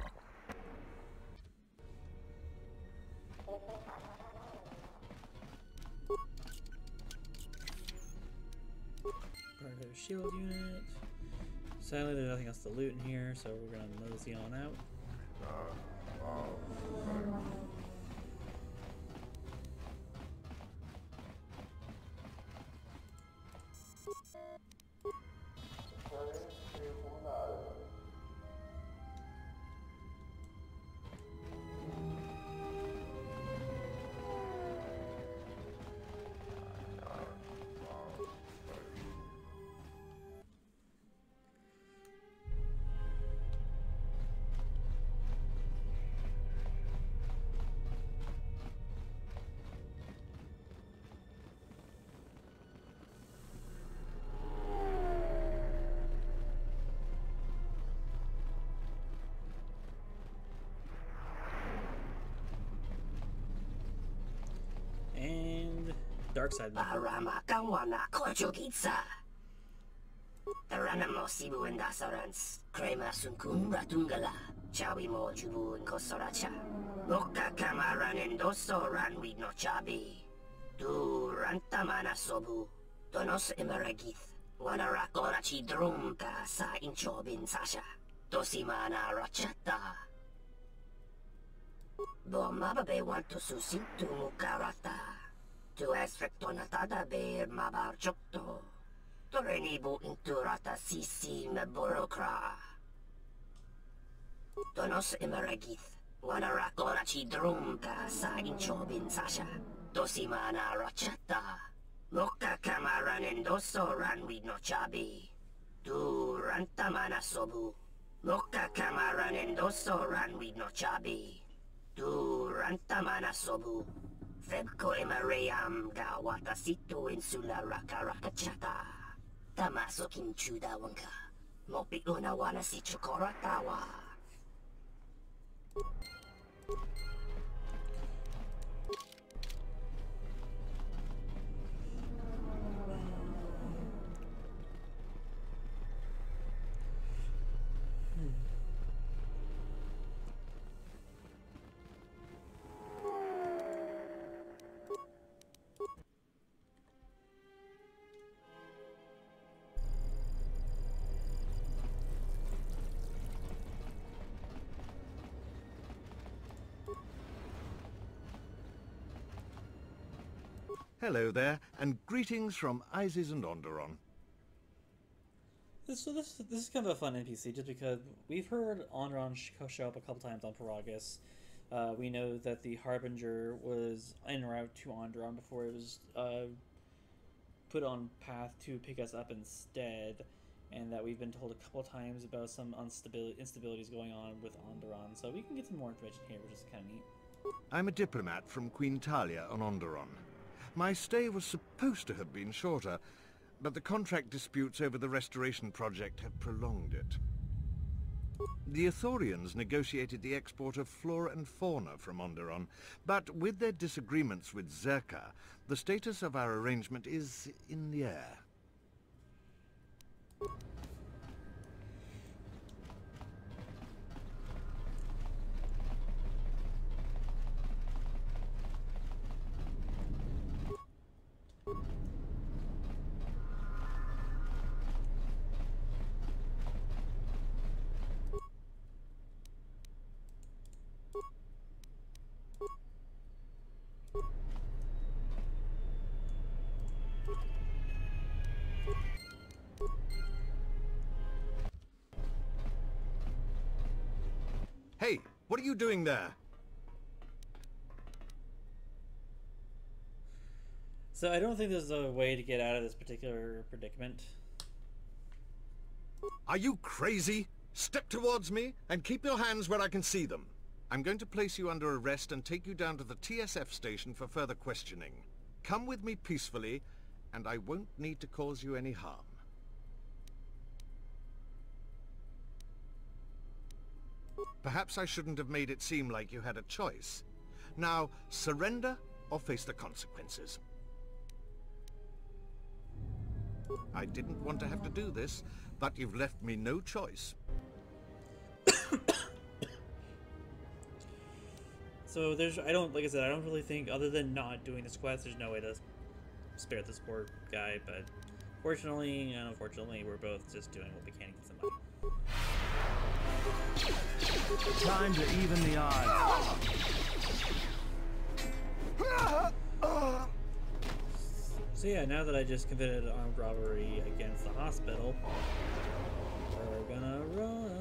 Part of their shield unit. Sadly, there's nothing else to loot in here, so we're gonna mosey on out. Dark side. Parama kawana kochogitsa. Taranamo sibu and dasarans. Crema sunkun ratungala. Chawi mo jubu and kosoracha. Boka kamaran and dosoran with no chabi. Tu rantamana sobu. Donos emeragith. Wanarakorachi drumka sa inchobin sasha. Dosimana rachata. Bomababe want to susintu mukarata. Tu esfecto natada ber mabar chokto. Torenibu inturata sisi me burokra. Donos emeragith. Wanarakorachi drumka sa inchobin sasha. Dosimana rachata. Moka kamaran endosoran with no chabi. Tu rantamana sobu. Moka kamaran endosoran with no chabi. Tu rantamana sobu. Febko emarayam ga watasitu insula rakarakachata. Tamaso kinchuda wanka. Mopi una wana si chokoratawa. Hello there, and greetings from Isis and Onderon. This is kind of a fun NPC, just because we've heard Onderon show up a couple times on Paragus. We know that the Harbinger was en route to Onderon before it was put on path to pick us up instead, and that we've been told a couple times about some instabilities going on with Onderon, so we can get some more information here, which is kind of neat. I'm a diplomat from Queen Talia on Onderon. My stay was supposed to have been shorter, but the contract disputes over the restoration project have prolonged it. The Ithorians negotiated the export of flora and fauna from Onderon, but with their disagreements with Zerka, the status of our arrangement is in the air. Hey, what are you doing there? So I don't think there's a way to get out of this particular predicament. Are you crazy? Step towards me and keep your hands where I can see them. I'm going to place you under arrest and take you down to the TSF station for further questioning. Come with me peacefully, and I won't need to cause you any harm. Perhaps I shouldn't have made it seem like you had a choice. Now, surrender or face the consequences. I didn't want to have to do this, but you've left me no choice. So there's, like I said, I don't really think, other than not doing this quest, there's no way to spare this poor guy, but fortunately and unfortunately, we're both just doing what we can to get some money. Time to even the odds. So yeah, now that I just committed armed robbery against the hospital, we're gonna run.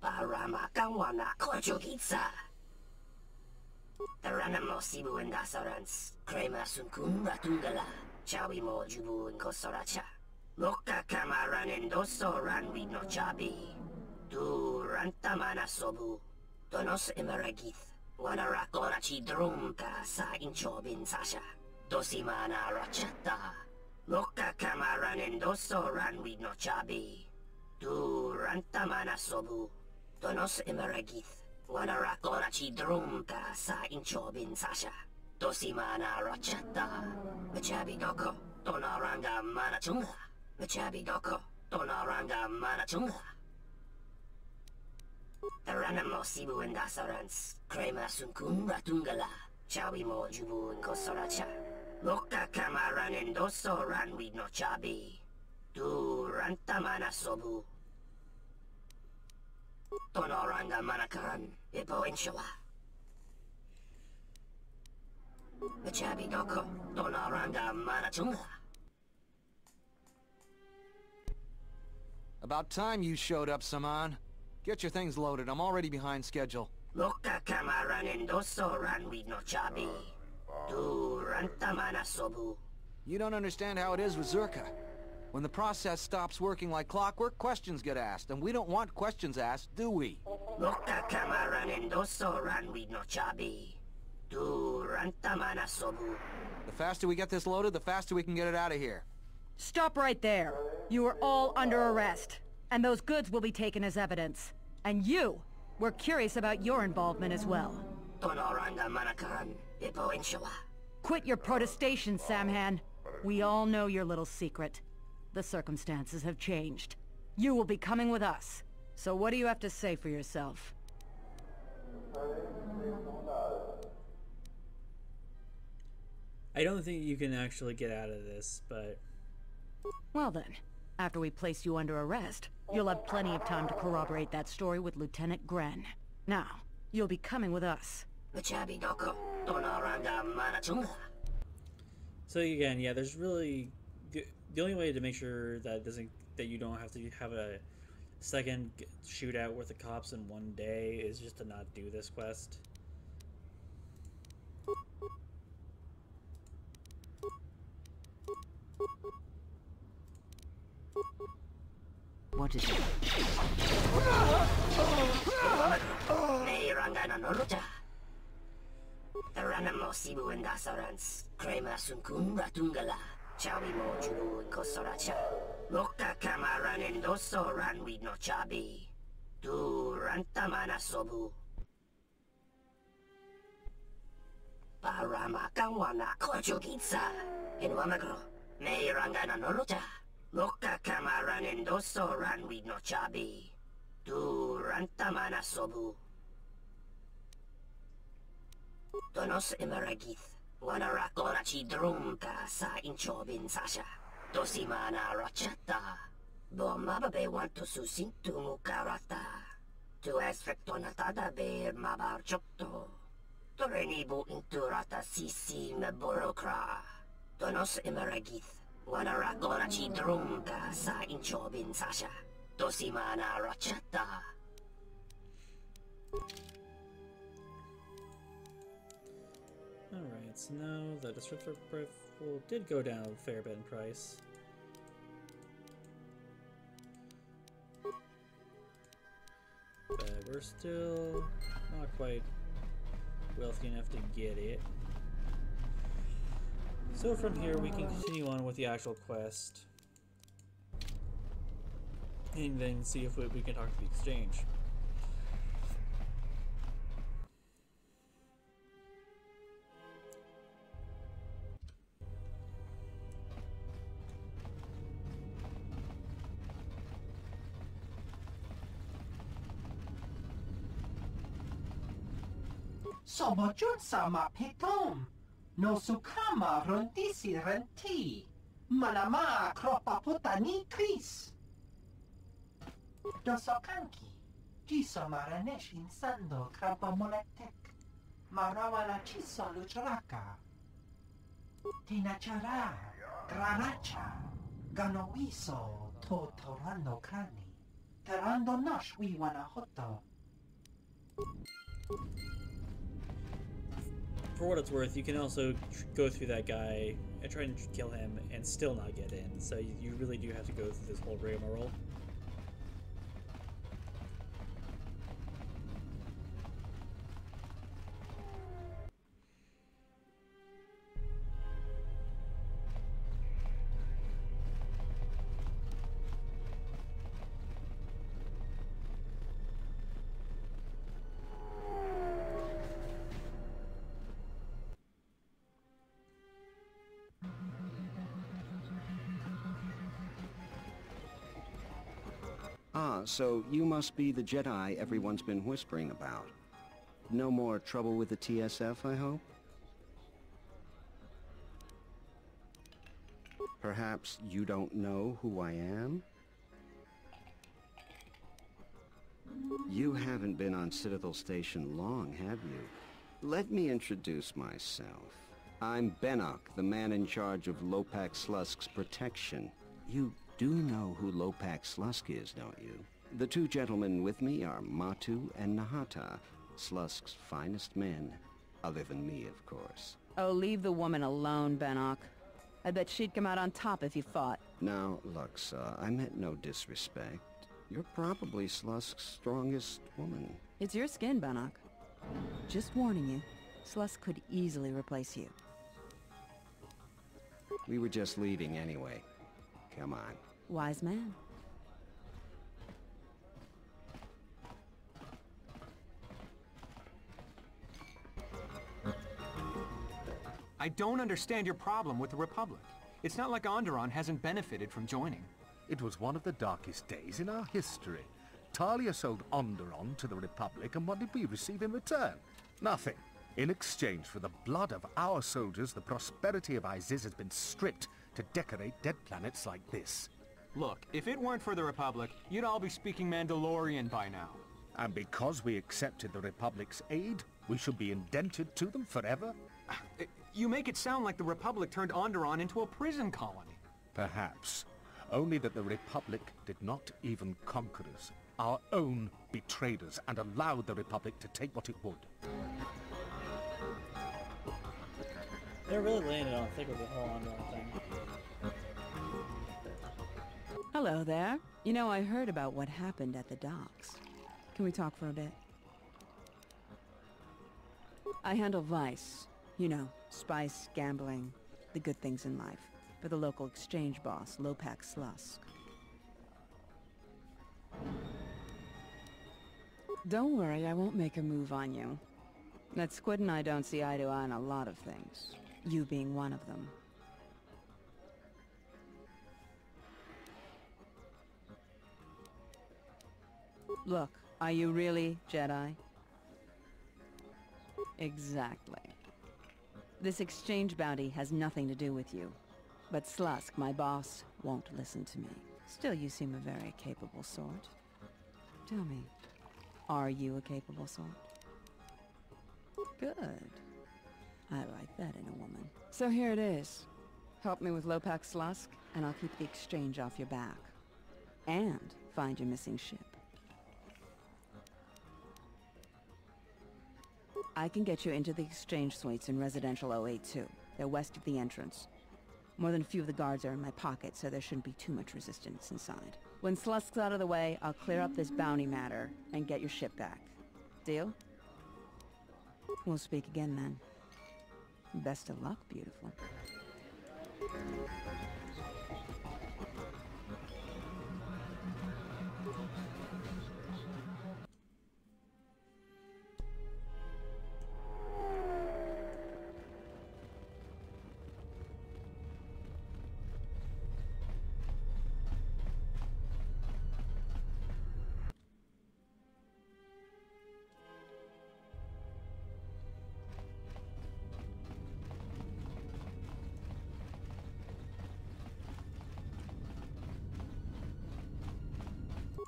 Paramakawana Kojogitsa. Taranamo Sibu and Dasarans, Krema Sunkun Ratungala, Chawi Mo Jubu and Kosoracha. Moka Kamaran and Doso Ran with no Chabi. Du Rantamana Sobu. Donos Emeragith. Wanarakorachi Drumka Sa Inchobin Sasha. Dosimana Rachata. Moka Kamaran and Doso Ran with no Chabi. Du Rantamana Sobu. Donos Emeragith. Wanarakorachi Drumka Sa Inchobin Sasha. Dosimana Rachata. Machabi Doko. Donaranga Manachunga. Machabi Doko. Donaranga Manachunga. Taranamo Sibu and Dasarans. Krema Sunkun Ratungala. Chawi Mo Jubu and Kosoracha. Moka Kamaran and Doso Ran with no Chabi. Du Rantamana Sobu. Tonoranga Manakaran. Ipo Inshawa. Machabi Doko. Donaranga Manachunga. About time you showed up, Saman. Get your things loaded. I'm already behind schedule. Moka Kamaran and Doso Ran with no Chabi. Du Rantamana Sobu. You don't understand how it is with Zerka. When the process stops working like clockwork, questions get asked, and we don't want questions asked, do we? Moka Kamaran and Doso Ran with no Chabi. Du Rantamana Sobu. The faster we get this loaded, the faster we can get it out of here. Stop right there. You are all under arrest, and those goods will be taken as evidence. And you, we're curious about your involvement as well. Tonoranga Manakaran. Ipo Inshawa. Quit your protestation, Samhan. We all know your little secret. The circumstances have changed. You will be coming with us. So what do you have to say for yourself? I don't think you can actually get out of this, but... Well then, after we place you under arrest, you'll have plenty of time to corroborate that story with Lieutenant Gren. Now, you'll be coming with us. Machabi Doko. Tonoranga Manachunga. So again, yeah, there's really... The only way to make sure that you don't have to have a second shootout with the cops in one day is just to not do this quest. What is it? Taranamo Sibu and Dasarans. Krema Sunkun Ratungala. Chawi Mo Jubu and Kosoracha. Moka Kamaran and Doso Ran with no Chabi. Du Rantamana Sobu. Paramakawana Kojogitsa. In Wamagro. Meirangana Norocha. Moka Kamaran and Doso Ran with no Chabi. Du Rantamana Sobu. Donos Emeragith. Wanarakorachi Drumka Sa Inchobin Sasha. Dosimana Rachata. Bomababe want to susintu mukarata. Tu esfectonatada be mabar chokto. Torenibu inturata sisi meborokra. Donos emeragith. Wanaragona chi drumka sa inchobin sasha. Dosimana rachata. Alright, so now the disruptor rifle did go down a fair bit in price. But we're still not quite wealthy enough to get it. So from here we can continue on with the actual quest. And then see if we can talk to the exchange. Sobojun sama petom. No sukama rondisi renti. Manama kropa putani kris. Dosokanki. Jiso maranesh insando krapa moletek. Marawala chiso luchraka. Tinachara. Granacha. Ganowiso to torando krani. Terando nosh wiwana hoto. For what it's worth, you can also go through that guy and try and kill him and still not get in. So you really do have to go through this whole rigmarole. Ah, so you must be the Jedi everyone's been whispering about. No more trouble with the TSF, I hope? Perhaps you don't know who I am? You haven't been on Citadel Station long, have you? Let me introduce myself. I'm Benok, the man in charge of Lopak Slusk's protection. You do know who Lopak Slusk is, don't you? The two gentlemen with me are Matu and Nahata, Slusk's finest men. Other than me, of course. Oh, leave the woman alone, Benok. I bet she'd come out on top if you fought. Now, Lux, I meant no disrespect. You're probably Slusk's strongest woman. It's your skin, Benok. Just warning you, Slusk could easily replace you. We were just leaving anyway. Come on. Wise man. I don't understand your problem with the Republic. It's not like Onderon hasn't benefited from joining. It was one of the darkest days in our history. Talia sold Onderon to the Republic, and what did we receive in return? Nothing. In exchange for the blood of our soldiers, the prosperity of Iziz has been stripped to decorate dead planets like this. Look, if it weren't for the Republic, you'd all be speaking Mandalorian by now. And because we accepted the Republic's aid, we should be indented to them forever? You make it sound like the Republic turned Onderon into a prison colony. Perhaps. Only that the Republic did not even conquer us. Our own betrayed us and allowed the Republic to take what it would. They're really laying it on thick with the whole Onderon thing. Hello there. You know, I heard about what happened at the docks. Can we talk for a bit? I handle Vice. You know, spice, gambling, the good things in life. For the local exchange boss, Lopak Slusk. Don't worry, I won't make a move on you. That Squid and I don't see eye to eye on a lot of things. You being one of them. Look, are you really Jedi? Exactly. This exchange bounty has nothing to do with you. But Slusk, my boss, won't listen to me. Still, you seem a very capable sort. Tell me, are you a capable sort? Good. I like that in a woman. So here it is. Help me with Lopak Slusk, and I'll keep the exchange off your back. And find your missing ship. I can get you into the exchange suites in Residential 082. They're west of the entrance. More than a few of the guards are in my pocket, so there shouldn't be too much resistance inside. When Slusk's out of the way, I'll clear up this bounty matter and get your ship back. Deal? We'll speak again then. Best of luck, beautiful.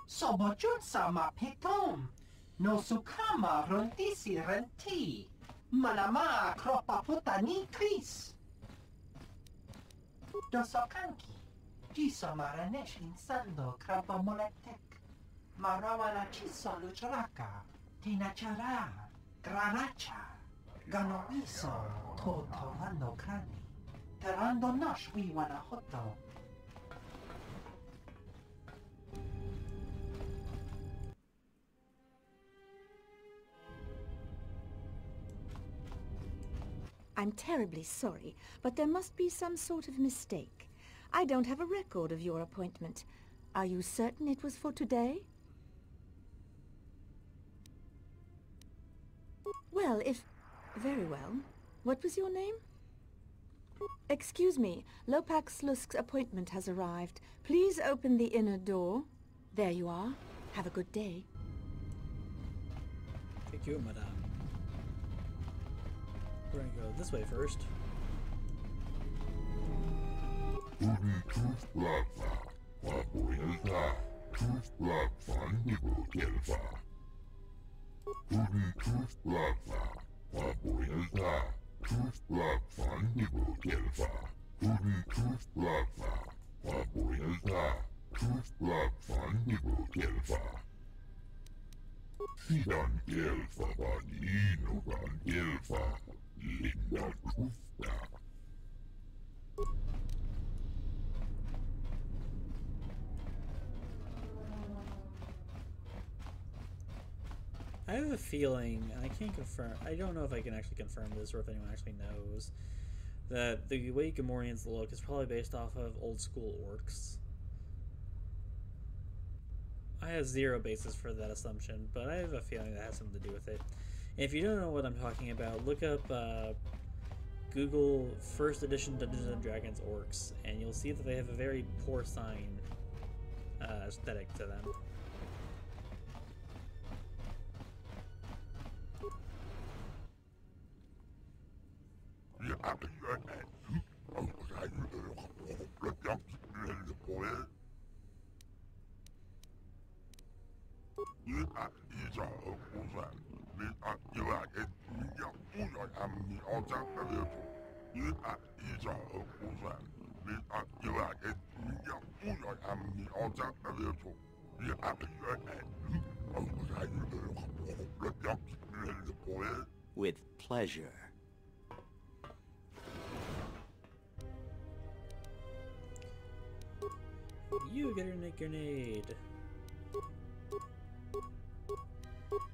Sobojun sama petom. No sukama rontisi renti. Manama kropa putani tris. Dosokanki. Jiso maranesh insando krapa moletek. Marawala chiso luchraka. Tinachara. Granacha. Ganoiso. Totorando krani. Terando nosh wiwana hoto. I'm terribly sorry, but there must be some sort of mistake. I don't have a record of your appointment. Are you certain it was for today? Well, if... Very well. What was your name? Excuse me, Lopak Slusk's appointment has arrived. Please open the inner door. There you are. Have a good day. Thank you, madame. We're gonna go this way first. Sidan Gelfa Vanino Van Gelfa Linda Kufta. I have a feeling, and I can't confirm, I don't know if I can actually confirm this or if anyone actually knows, that the way Gamorreans look is probably based off of old school orcs. I have zero basis for that assumption, but I have a feeling that has something to do with it. And if you don't know what I'm talking about, look up Google First Edition Dungeons & Dragons orcs, and you'll see that they have a very porcine aesthetic to them. With pleasure. You get a grenade.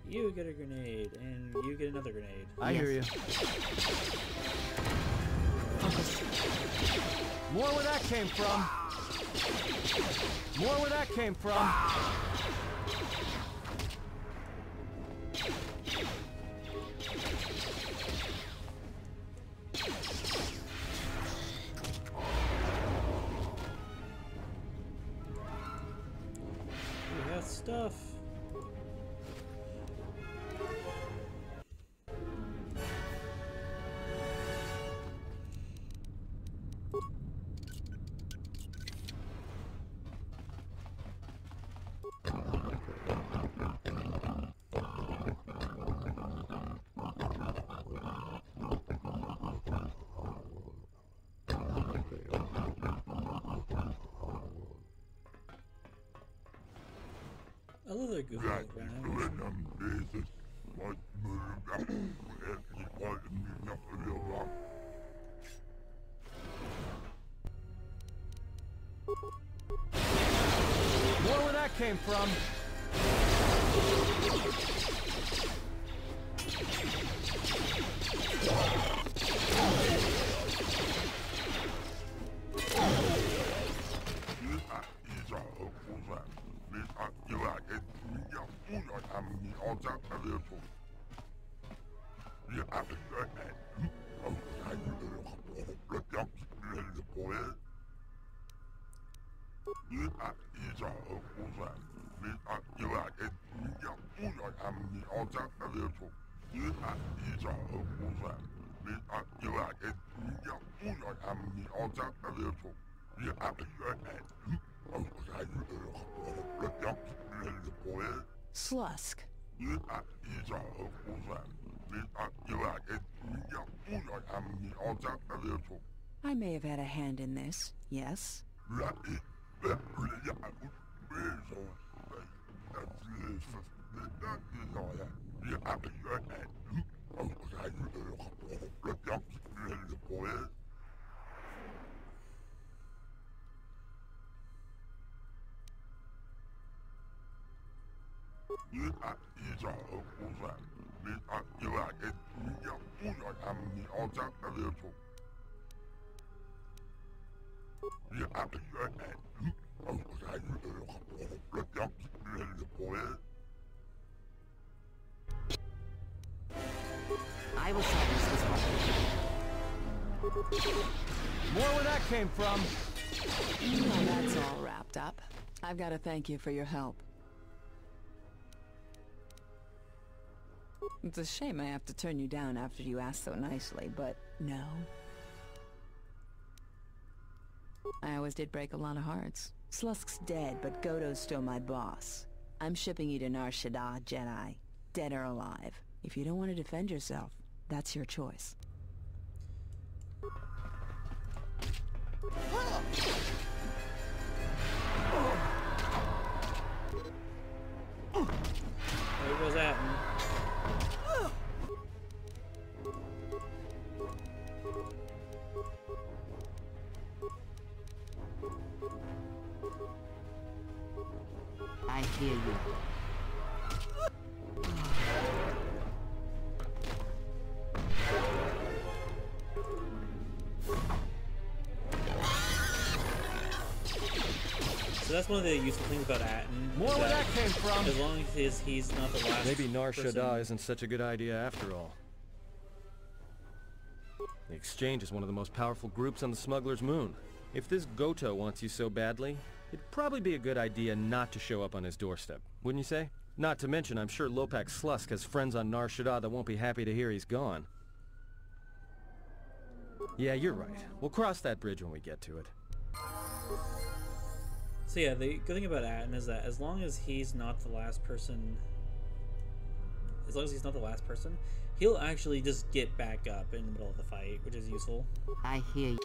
You get a grenade, and you get another grenade. I hear you. More where that came from. More where that came from. We have stuff. another goofy background. More where that came from. Slusk. I may have had a hand in this, yes? I will silence this one. More where that came from. Well, that's all wrapped up. I've got to thank you for your help. It's a shame I have to turn you down after you asked so nicely, but no. I always did break a lot of hearts. Slusk's dead, but Goto's still my boss. I'm shipping you to Nar Shaddaa, Jedi. Dead or alive. If you don't want to defend yourself, that's your choice. There goes Atten. I hear you. So that's one of the useful things about Atten. More where that came from. As long as he's not the last. Maybe Nar person. Shaddaa isn't such a good idea after all. The Exchange is one of the most powerful groups on the Smuggler's Moon. If this Goto wants you so badly, it'd probably be a good idea not to show up on his doorstep, wouldn't you say? Not to mention, I'm sure Lopak Slusk has friends on Nar Shaddaa that won't be happy to hear he's gone. Yeah, you're right. We'll cross that bridge when we get to it. So yeah, the good thing about Atten is that as long as he's not the last person, he'll actually just get back up in the middle of the fight, which is useful. I hear you.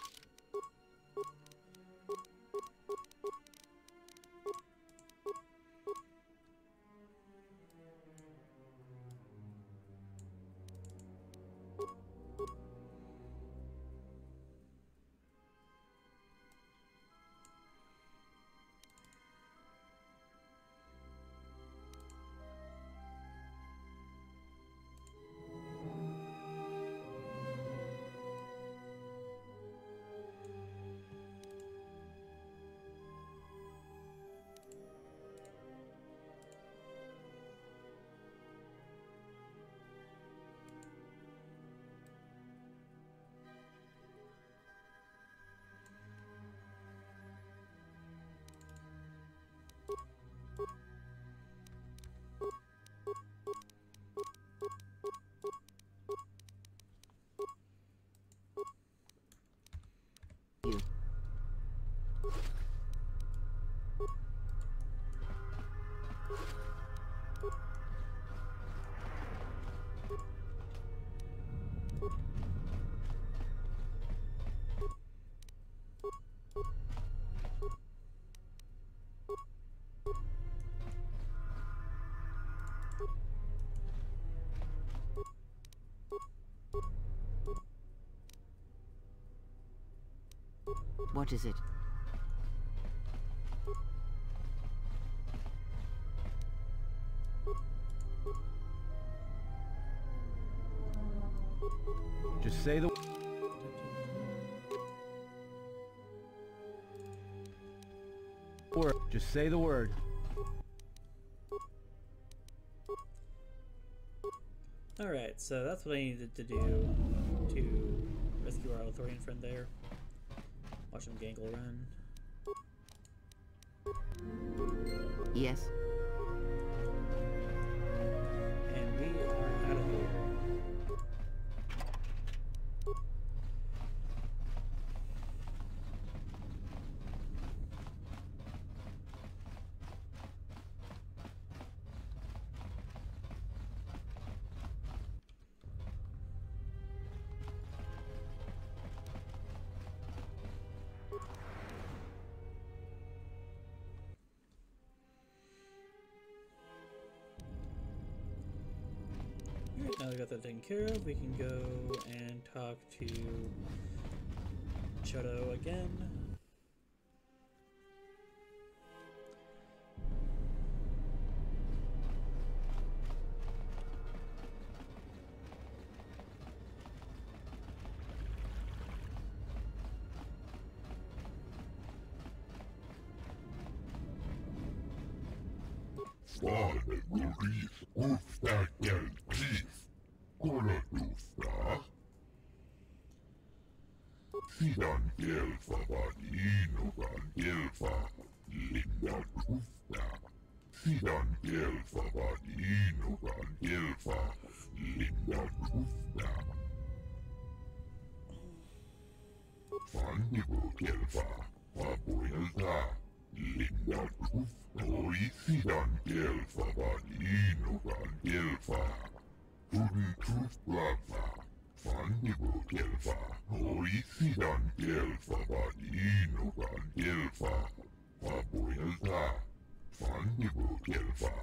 What is it? Just say the word. Just say the word. Alright, so that's what I needed to do to rescue our Arthurian friend there. Watch him gangle run. Yes? And we are out of here. Alright, now we got that taken care of, we can go and talk to Chodo again. Fale Luris Ufta Gelkis, Kolodusta. Sidan Gelfa Vanino Van Gelfa, Linda Ufta. Sidan Gelfa Vanino Van Gelfa, Linda Ufta. Fandigo Gelfa, Papuelta, Linda Ufta. Orisidan Gelfa Vanino Van Gelfa, Pudin Tooth Blava, Fandigo Gelfa, Orisidan Gelfa Vanino Van Gelfa, Papuelta, Fandigo Gelfa,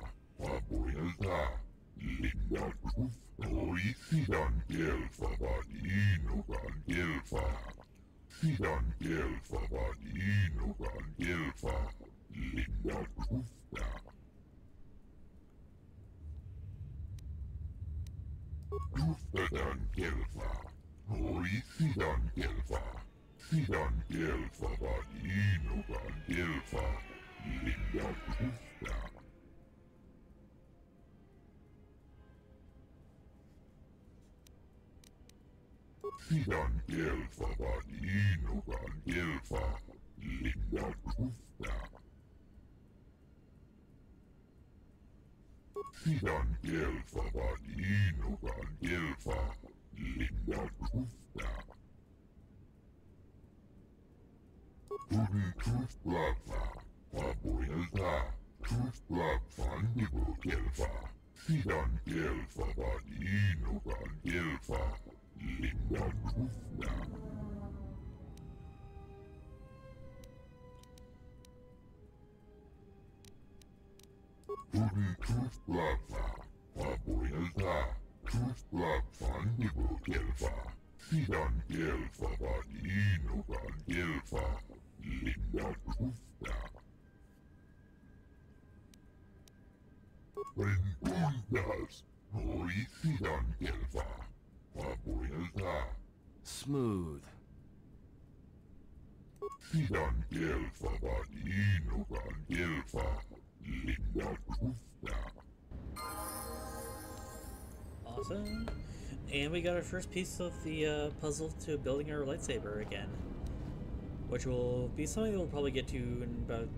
Papuelta, Linda Tooth, Orisidan Gelfa Vanino Van Gelfa, Sidan Gelfa Vanino Van Gelfa, Linda Ufta. Uftadan Gelfa, Orisidan Gelfa, Sidan Gelfa Vanino Van Gelfa, Linda Ufta. Sidan Gelfa Vanino Van Gelfa, Linda Ufta. Sidan Gelfa Vanino Van Gelfa, Linda Ufta. Pudin Tooth Blava, Papuelta, Tooth Blav Fandigo Gelfa, Sidan Gelfa Vanino Van Gelfa, Linda Ufta. Pudin Tooth Blava, Papuelta, Tooth Blav Fandigo Gelfa, Sidan Gelfa Vanino Van Gelfa, Linda Ufta. Rengundas, Orisidan Gelfa, Papuelta. Smooth. Sidan Gelfa Vanino Van Gelfa, Linda Ufta. Awesome. And we got our first piece of the puzzle to building our lightsaber again. Which will be something that we'll probably get to in about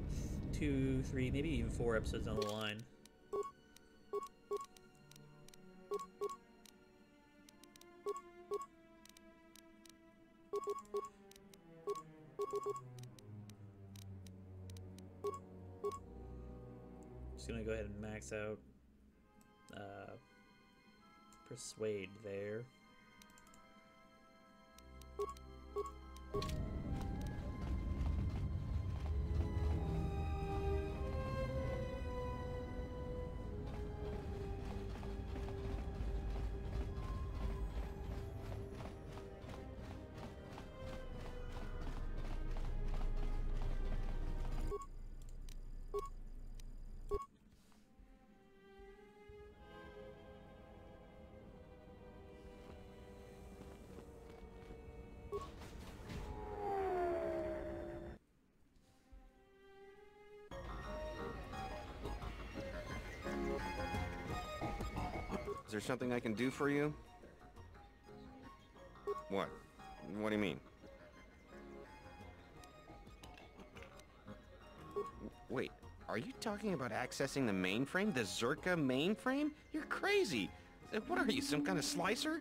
2, 3, maybe even 4 episodes down the line. Just gonna go ahead and max out Persuade there. Is there something I can do for you? What? What do you mean? Wait, are you talking about accessing the mainframe? The Zerka mainframe? You're crazy! What are you, some kind of slicer?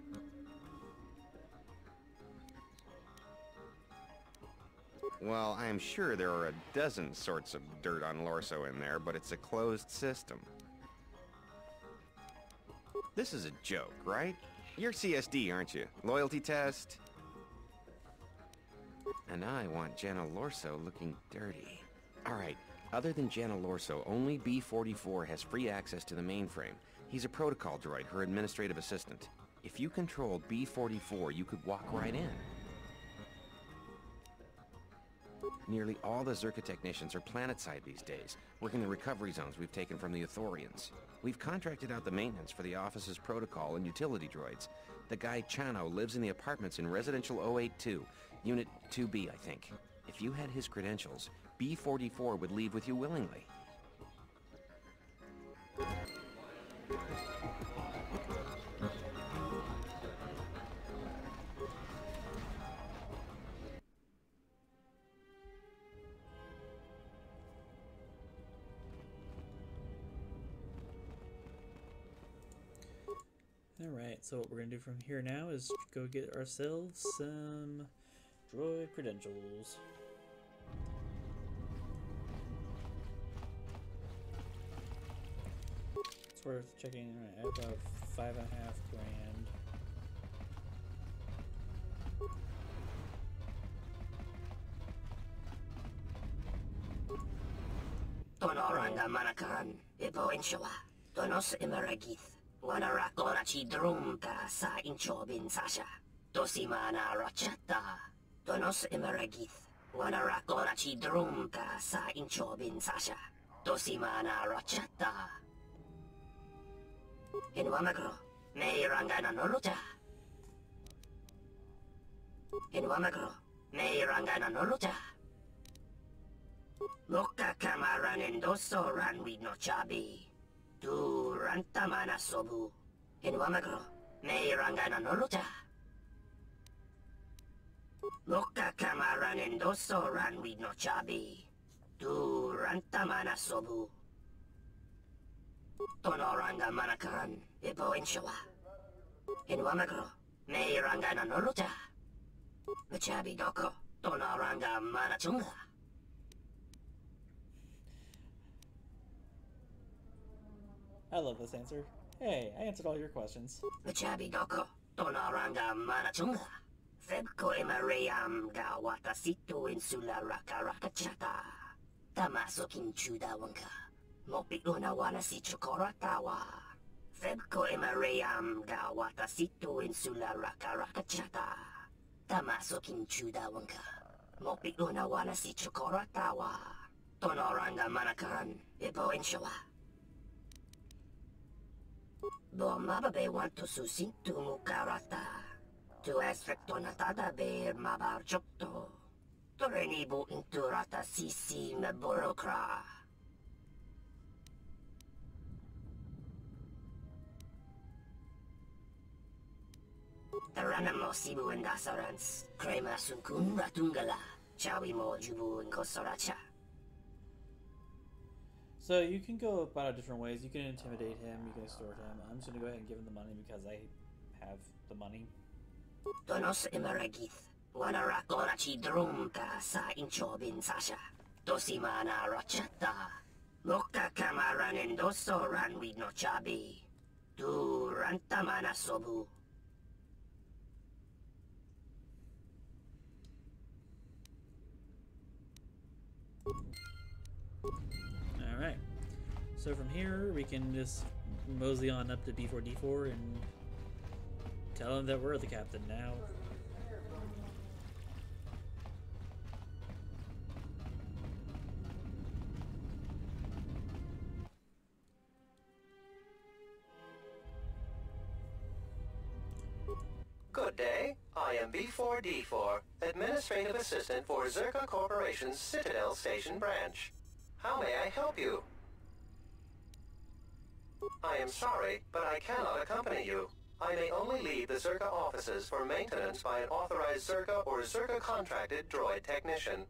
Well, I am sure there are a dozen sorts of dirt on Lorso in there, but it's a closed system. This is a joke, right? You're CSD, aren't you? Loyalty test? And I want Jana Lorso looking dirty. Alright, other than Jana Lorso, only B-44 has free access to the mainframe. He's a protocol droid, her administrative assistant. If you controlled B-44, you could walk right in. Nearly all the Zerka technicians are planetside these days, working the recovery zones we've taken from the Ithorians. We've contracted out the maintenance for the office's protocol and utility droids. The guy Chano lives in the apartments in Residential 082, Unit 2B, I think. If you had his credentials, B-44 would leave with you willingly. Alright, so what we're going to do from here now is go get ourselves some droid credentials. It's worth checking at about 5.5 grand. Tonoranga Manakaran, Ipo Inshawa, Tonos Imaragith, Wanara Chi Drumka Sa Inchobin Sasha, Tosimana Rachata, Tonos Imaragith, Wanara Chi Drumka Sa Inchobin Sasha, Tosimana Rachata. In Wamagro, May Rangana Noluta. In Wamagro, May Rangana Noluta. Moka kamaran endoso ran with no chabi. Tu rantamana sobu. In Wamagro, may rangana noluta. Moka kamaran endoso ran with no chabi. Tu rantamana sobu. Tonoranga manakaran, ipo inshawa. In Wamagro, may rangana noluta. Machabi doko, tonoranga manachunga. I love this answer. Hey, I answered all your questions. Machabi doko, tonoranga manachunga. Febko emareyam ga watasitu insula raka raka chata. Tamaso kinchuda wanka. Mopi una wana si chokoratawa. Febko emareyam ga watasitu insula raka raka chata. Tamaso kinchuda wanka. Mopi una wana si chokoratawa. Tonoranga manakaran, ipo inshawa. Bo mababe want to susintu mukarata. Tu aspecto natada ber mabar chokto. Torenibu inturata sisi meborokra. Taranamo sibu endasarans. Krema sunkun ratungala. Chawi mo jubu inkosoracha. So you can go about it different ways. You can intimidate him, you can extort him. I'm just gonna go ahead and give him the money because I have the money. Tonos imaragith. Wanara korachi drumka sa inchobin sasha. Tosimana rachata. Moka kamaran endoso ran with no chabi. Tu rantamana sobu. Alright. So from here, we can just mosey on up to B4D4 and tell him that we're the captain now. Good day. I am B4D4, Administrative Assistant for Zerka Corporation's Citadel Station branch. How may I help you? I am sorry, but I cannot accompany you. I may only leave the Zerka offices for maintenance by an authorized Zerka or Zerka-contracted droid technician.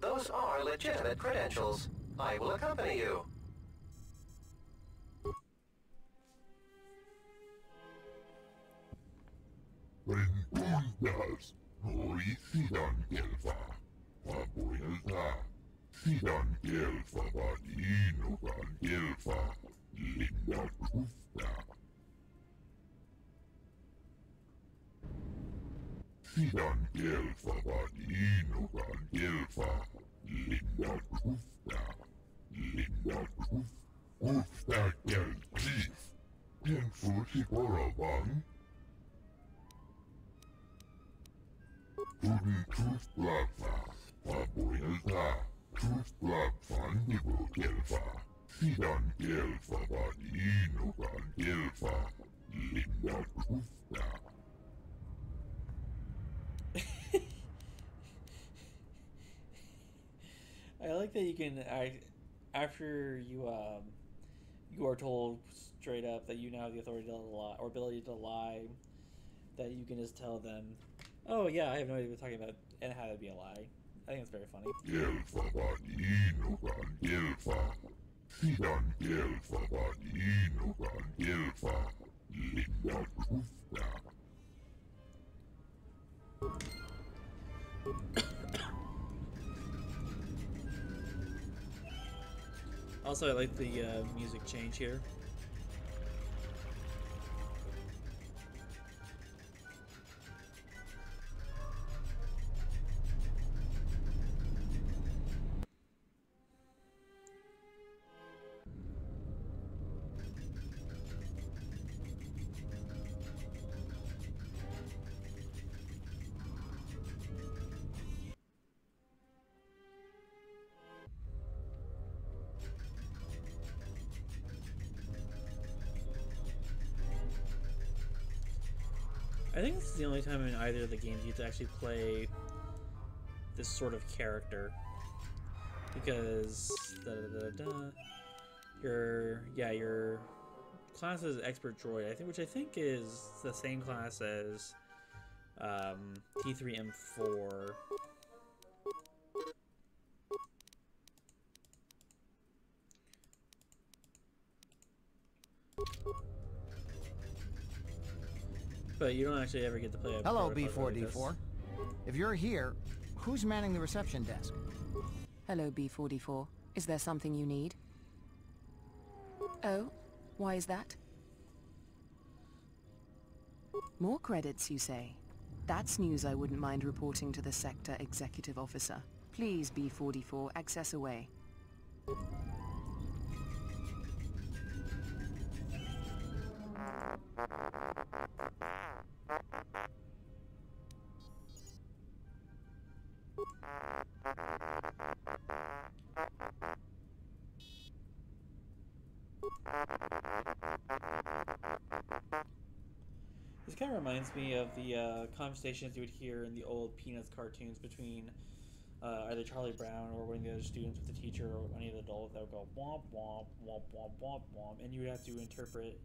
Those are legitimate credentials. I will accompany you. Ventundas, Noisidan Kelfa, Vapoilta, Sidan Kelfa Vadinokan Kelfa, Linda Krufta. Sidan Kelfa Vadinokan Kelfa, Linda Krufta, Linda Krufta Kel Chief, Tenfusi Boravan. Guten Truth Blabfa, Vapoilta, Truth Blabfan Nibo Kelfa, Sidan Kelfa Vadinokan Kelfa, Linda Krufta. I like that you can, after you are told straight up that you now have the authority to lie, or ability to lie, that you can just tell them, oh yeah, I have no idea what you're talking about, and have it be a lie. I think it's very funny. Kelfa Vadinokan Kelfa, Sidan Kelfa Vadinokan Kelfa, Linda Krufta. Also, I like the music change here. I think this is the only time in either of the games you get to actually play this sort of character, because your class is expert droid, which I think is the same class as T3M4. But you don't actually ever get to play a Hello, protocol like B4D4. If you're here, who's manning the reception desk? Hello, B4D4. Is there something you need? Oh, why is that? More credits, you say? That's news I wouldn't mind reporting to the Sector Executive Officer. Please, B4D4, access away. This kind of reminds me of the conversations you would hear in the old Peanuts cartoons between either Charlie Brown or one of the other students with the teacher or any of the adult that would go womp womp womp womp womp womp, and you would have to interpret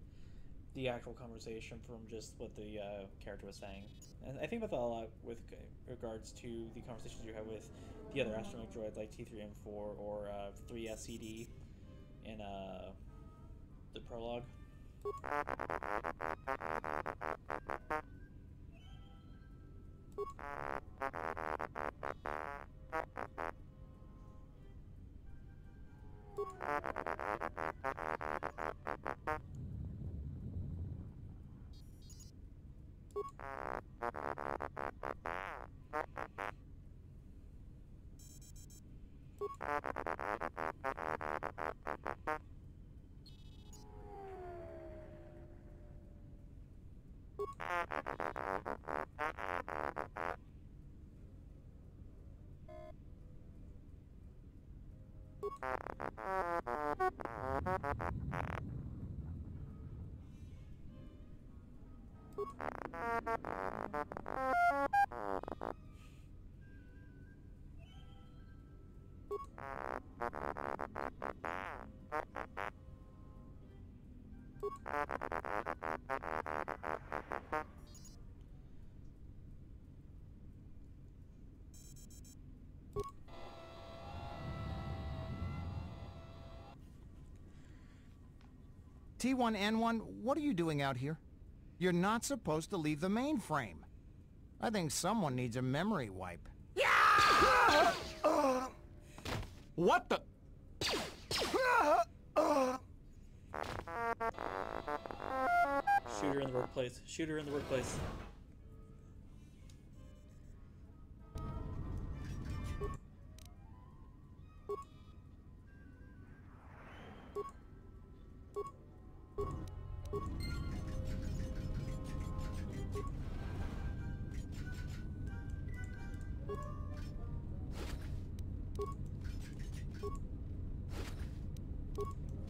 the actual conversation from just what the character was saying. And I think about that a lot with regards to the conversations you have with the other astromech droids like T3M4 or 3SCD in the prologue. T1N1, what are you doing out here? You're not supposed to leave the mainframe. I think someone needs a memory wipe. What the? Shooter in the workplace. Shooter in the workplace.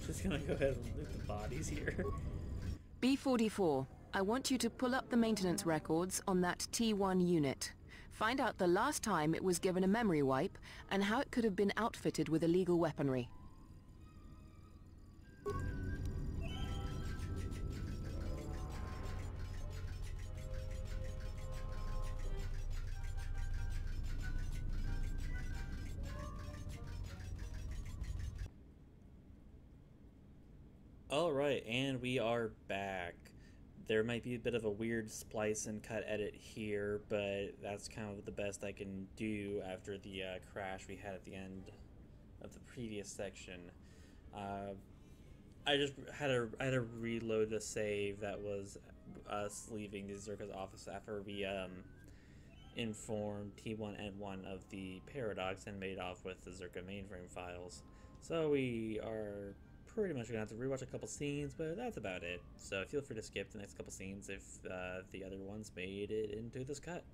Just gonna go ahead and loot the bodies here. B-44, I want you to pull up the maintenance records on that T1 unit. Find out the last time it was given a memory wipe and how it could have been outfitted with illegal weaponry. Alright, and we are back. There might be a bit of a weird splice and cut edit here, but that's kind of the best I can do after the crash we had at the end of the previous section. I just had to reload the save that was us leaving the Zerka's office after we informed T1N1 of the paradox and made off with the Zerka mainframe files. So we are pretty much gonna have to rewatch a couple scenes, but that's about it. So feel free to skip the next couple scenes if the other ones made it into this cut.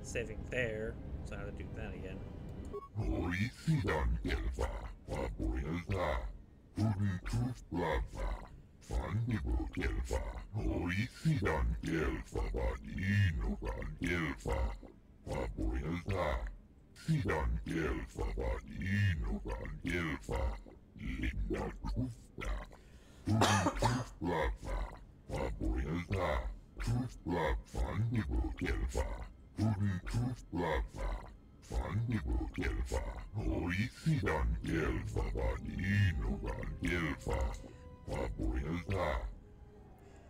Saving there, so I have to do that again.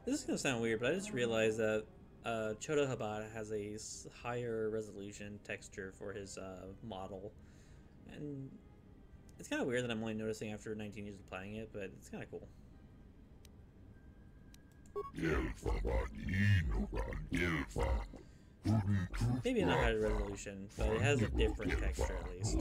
This is gonna sound weird, but I just realized that Chodo Habata has a higher resolution texture for his model, and it's kind of weird that I'm only noticing after 19 years of playing it, but it's kind of cool. Maybe not higher resolution, but it has a different texture at least.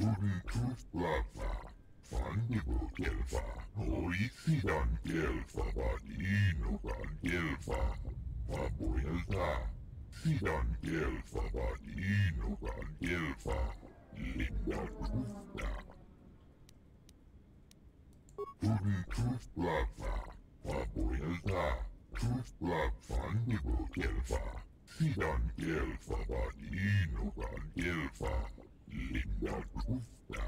Turitus Plaza, Fandigo Gelfa, Orisidan Gelfa, Vadinugan Gelfa, Abuelta, Sidan Gelfa, Vadinugan Gelfa, Linda Tufta. Turitus Plaza, Abuelta, Tufta, Fandigo Gelfa, Sidan Gelfa, Vadinugan Gelfa, Linda Tufta.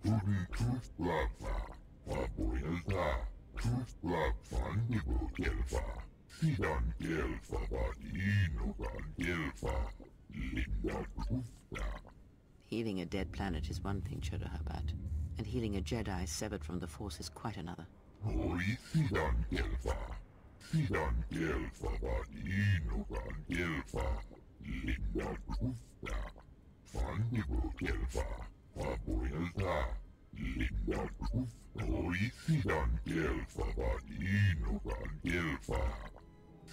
Turitus Plaza, Abuelta, Tufta, Fandigo Gelfa, Sidan Gelfa, Vadinugan Gelfa, Linda Tufta. Healing a dead planet is one thing, Chodohabat, and healing a Jedi severed from the Force is quite another. Ori Sidan Gelfa, Sidan Gelfa, Vadinugan Gelfa, Linda Tufta. Fandigo Gelfa, Abuelta, Linda Tufta. Ori Sidan Gelfa, Vadinugan Gelfa,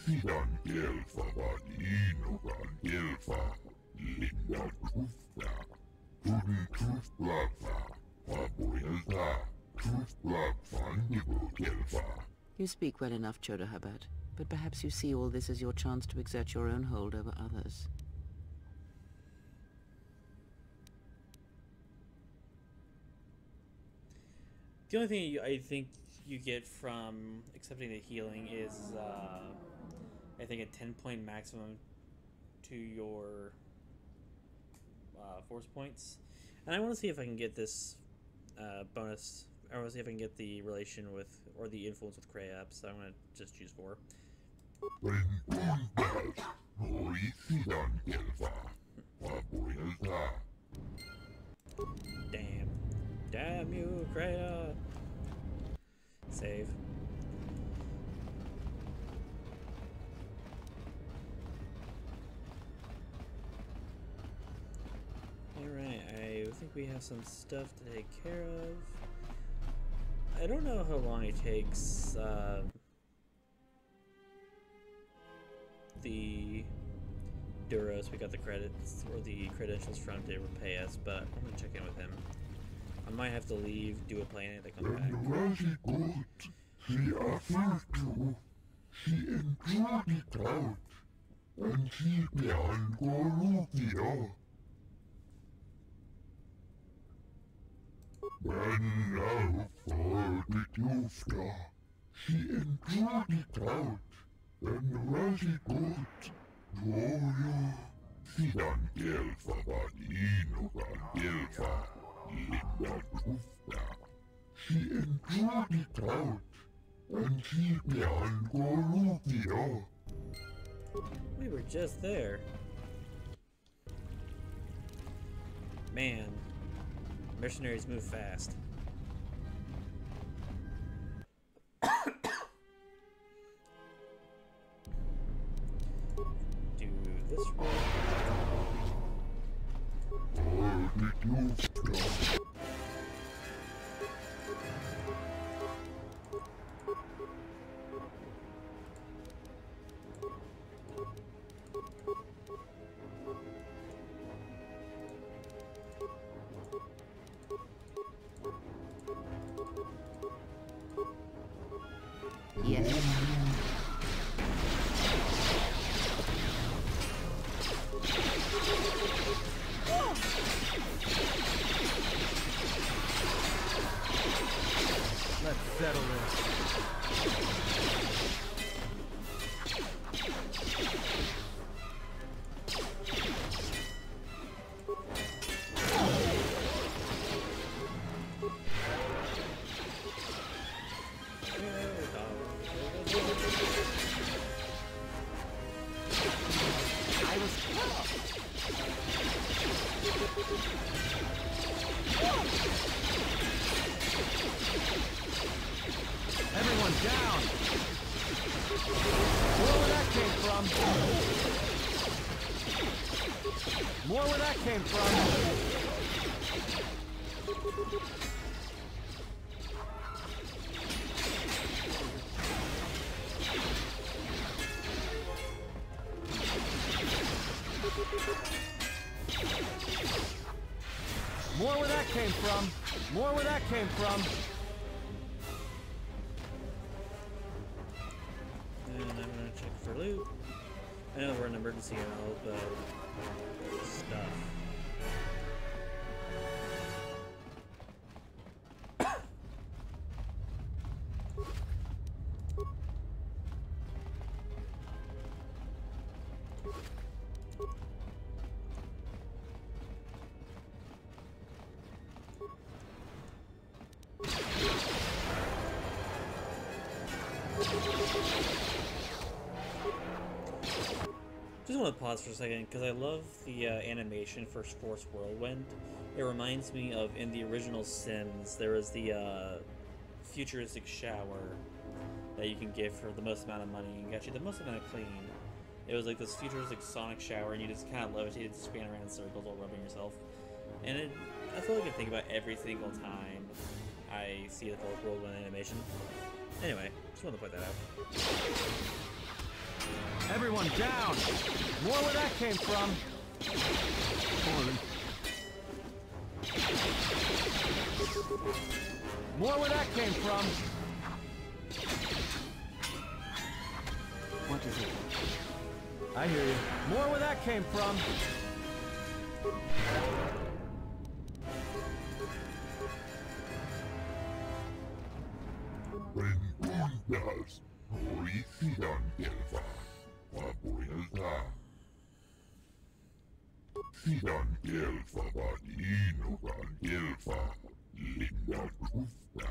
Sidan Gelfa, Vadinugan Gelfa, Linda Tufta. Turitus Plaza, Abuelta, Tufta, Fandigo Gelfa. You speak well enough, Chodohabat, but perhaps you see all this as your chance to exert your own hold over others. The only thing I think you get from accepting the healing is, I think, a 10-point maximum to your force points. And I want to see if I can get this bonus. I want to see if I can get the relation with, or the influence with Krayab, so I'm going to just choose 4. Damn. Damn you, Krayab. Save. Alright, I think we have some stuff to take care of. I don't know how long it takes the Duros we got the credits or the credentials from to repay us, but I'm gonna check in with him. I might have to leave, do a planet, and come back. She offered to. She enjoyed it out. And she began Goruvia. And now for the Tufta. She enjoyed it out. And very good. Gloria. Sidan Gelfa, Vadinugan Gelfa. Linda Tufta. She enjoyed it out, and she began Goruvia. We were just there. Man, mercenaries move fast. Do this roll. Oh, the Tufta. Yes. Let's settle this. Everyone down! More where that came from! More where that came from! More where that came from! More where that came from! And I'm gonna check for loot. I know we're in emergency and all, but stuff. Just want to pause for a second because I love the animation for Force Whirlwind. It reminds me of in the original Sims, there was the futuristic shower that you can get for the most amount of money and actually the most amount of clean. It was like this futuristic sonic shower and you just kind of levitated, span around in circles while rubbing yourself. And I feel like I think about every single time I see the Force Whirlwind animation. Anyway, just wanted to point that out. Everyone down! More where that came from! More where that came from! What is it? I hear you. More where that came from! Rengundas, Horicidan Gelfa, Vapoelta. Sidan Gelfa Vadinogan Gelfa, Linda Grufta.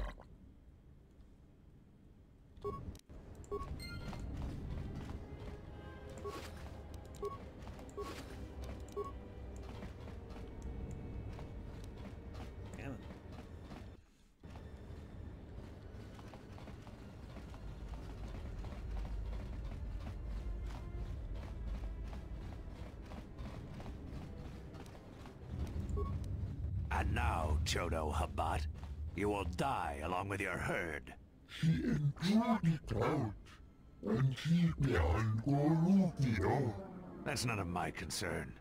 And now, Chodo Habat, you will die along with your herd. She enjoyed it out, and she behind Gorutio. That's none of my concern.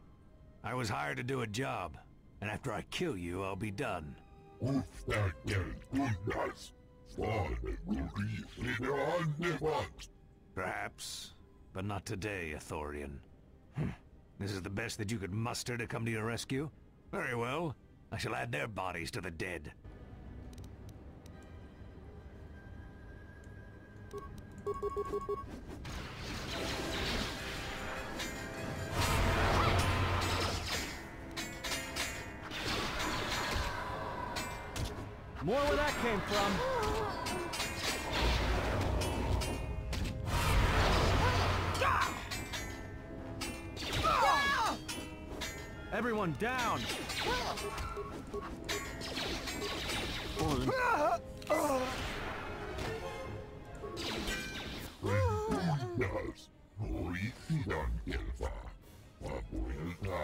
I was hired to do a job, and after I kill you, I'll be done. Ufta Gelgundas, Father Gurisi Perhaps, but not today, Ithorian. This is the best that you could muster to come to your rescue? Very well. I shall add their bodies to the dead. More where that came from! Everyone down! Rengundas, Horicidan Gelfa, Vapoelta.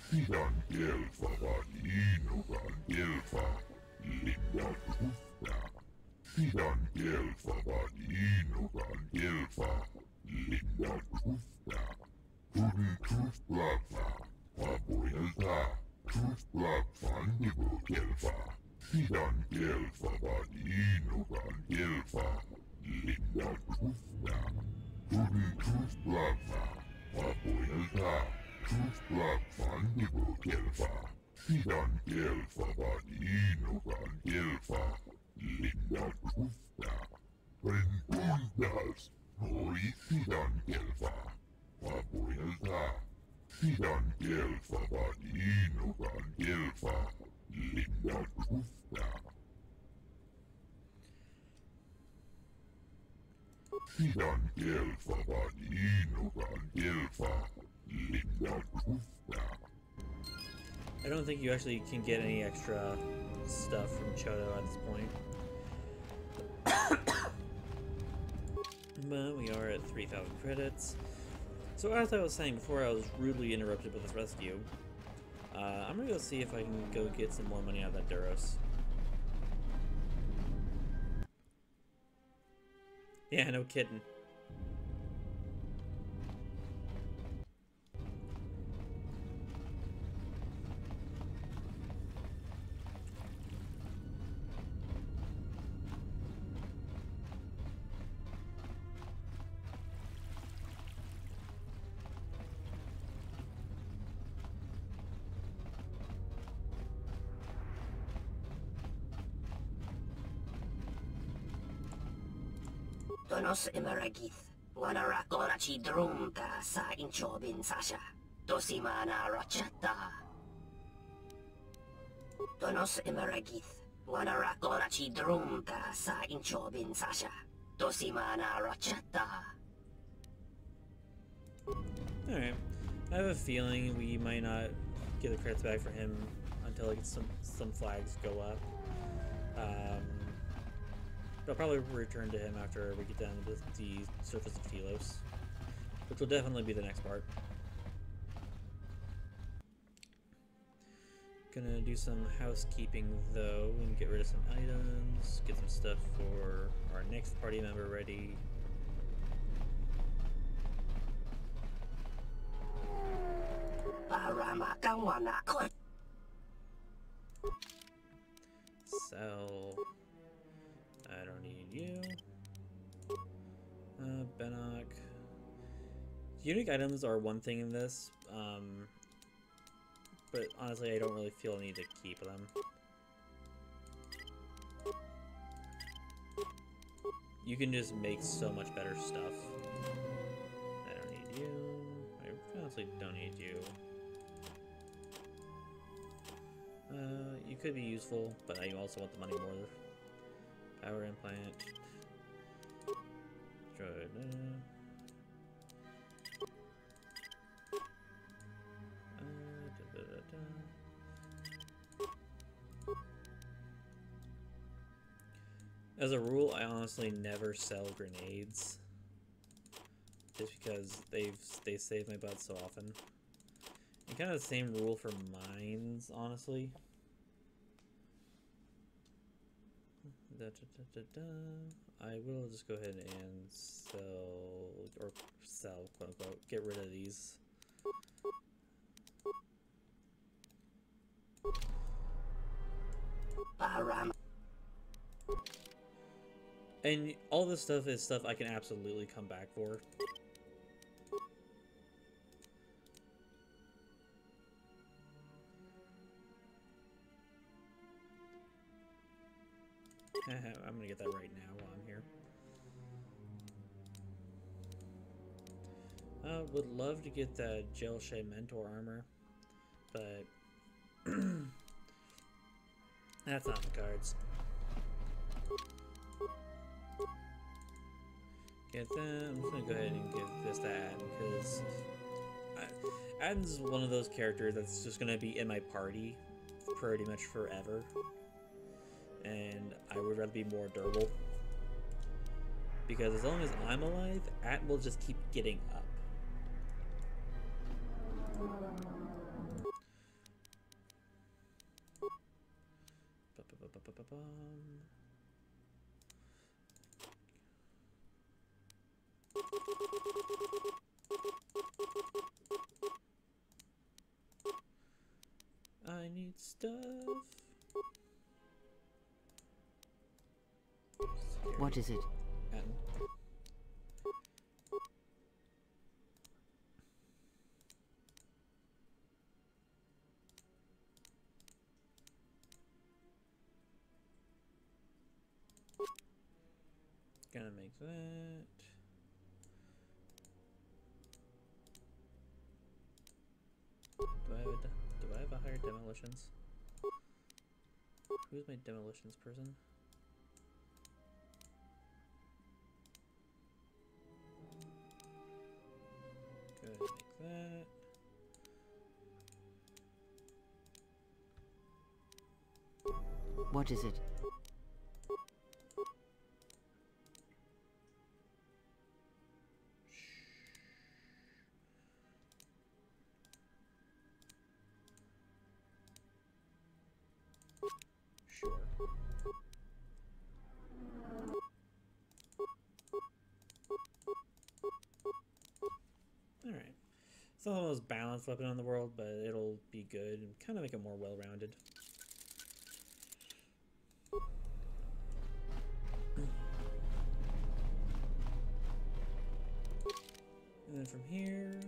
Sidan Gelfa Vadinogan Gelfa, Linda Grufta. Sidan Gelfa Vadinogan Gelfa, Linda Grufta. Guden Truthblaffa, Vapoelta. Truthblaffa Nibu Gelfa. Sidan Gelfa Vadinogan Gelfa, Linda Grufta. Guden Truthblaffa, Vapoelta. Truthblaffa Nibu Gelfa. Sidan Gelfa Vadinogan Gelfa, Linda Grufta. Rengundas, Horicidan Gelfa. Vapoelta. Sidan Gelfa Vadinogan Gelfa, Linda Grufta. Sidan Gelfa Vadinogan Gelfa, Linda Grufta. I don't think you actually can get any extra stuff from Chodo at this point. But we are at 3,000 credits. So as I was saying before I was rudely interrupted with this rescue, I'm gonna go see if I can go get some more money out of that Duros. Yeah, no kidding. Donos imaragith. Wanarakora chi drumta sa inchobin sasha. Dosimana rochata. Donos imaragith. Wanarakora chi drumta sa inchobin sasha. Dosimana rochata. Alright. I have a feeling we might not get the credits back for him until like some flags go up. I'll probably return to him after we get down to the surface of Telos, which will definitely be the next part. Gonna do some housekeeping though and get rid of some items, get some stuff for our next party member ready. Sell. I don't need you. Benok. Unique items are one thing in this, but honestly I don't really feel a need to keep them. You can just make so much better stuff. I don't need you. I honestly don't need you. You could be useful, but I also want the money more. Power implant. Good. As a rule, I honestly never sell grenades, just because they save my butt so often. And kind of the same rule for mines, honestly. I will just go ahead and sell, quote unquote, get rid of these. And all this stuff is stuff I can absolutely come back for. I'm gonna get that right now while I'm here. Would love to get that Gel Shea Mentor armor, but that's not in the cards. Get that. I'm just gonna go ahead and give this to Adam because Adam's one of those characters that's just gonna be in my party pretty much forever. And I would rather be more durable. Because as long as I'm alive, At will just keep getting up. I need stuff. What is it? Gonna make that. Do I have a higher demolitions? Who's my demolitions person? Go ahead and make that. What is it? Sure. Alright. It's not the most balanced weapon in the world, but it'll be good and kind of make it more well-rounded. And then from here,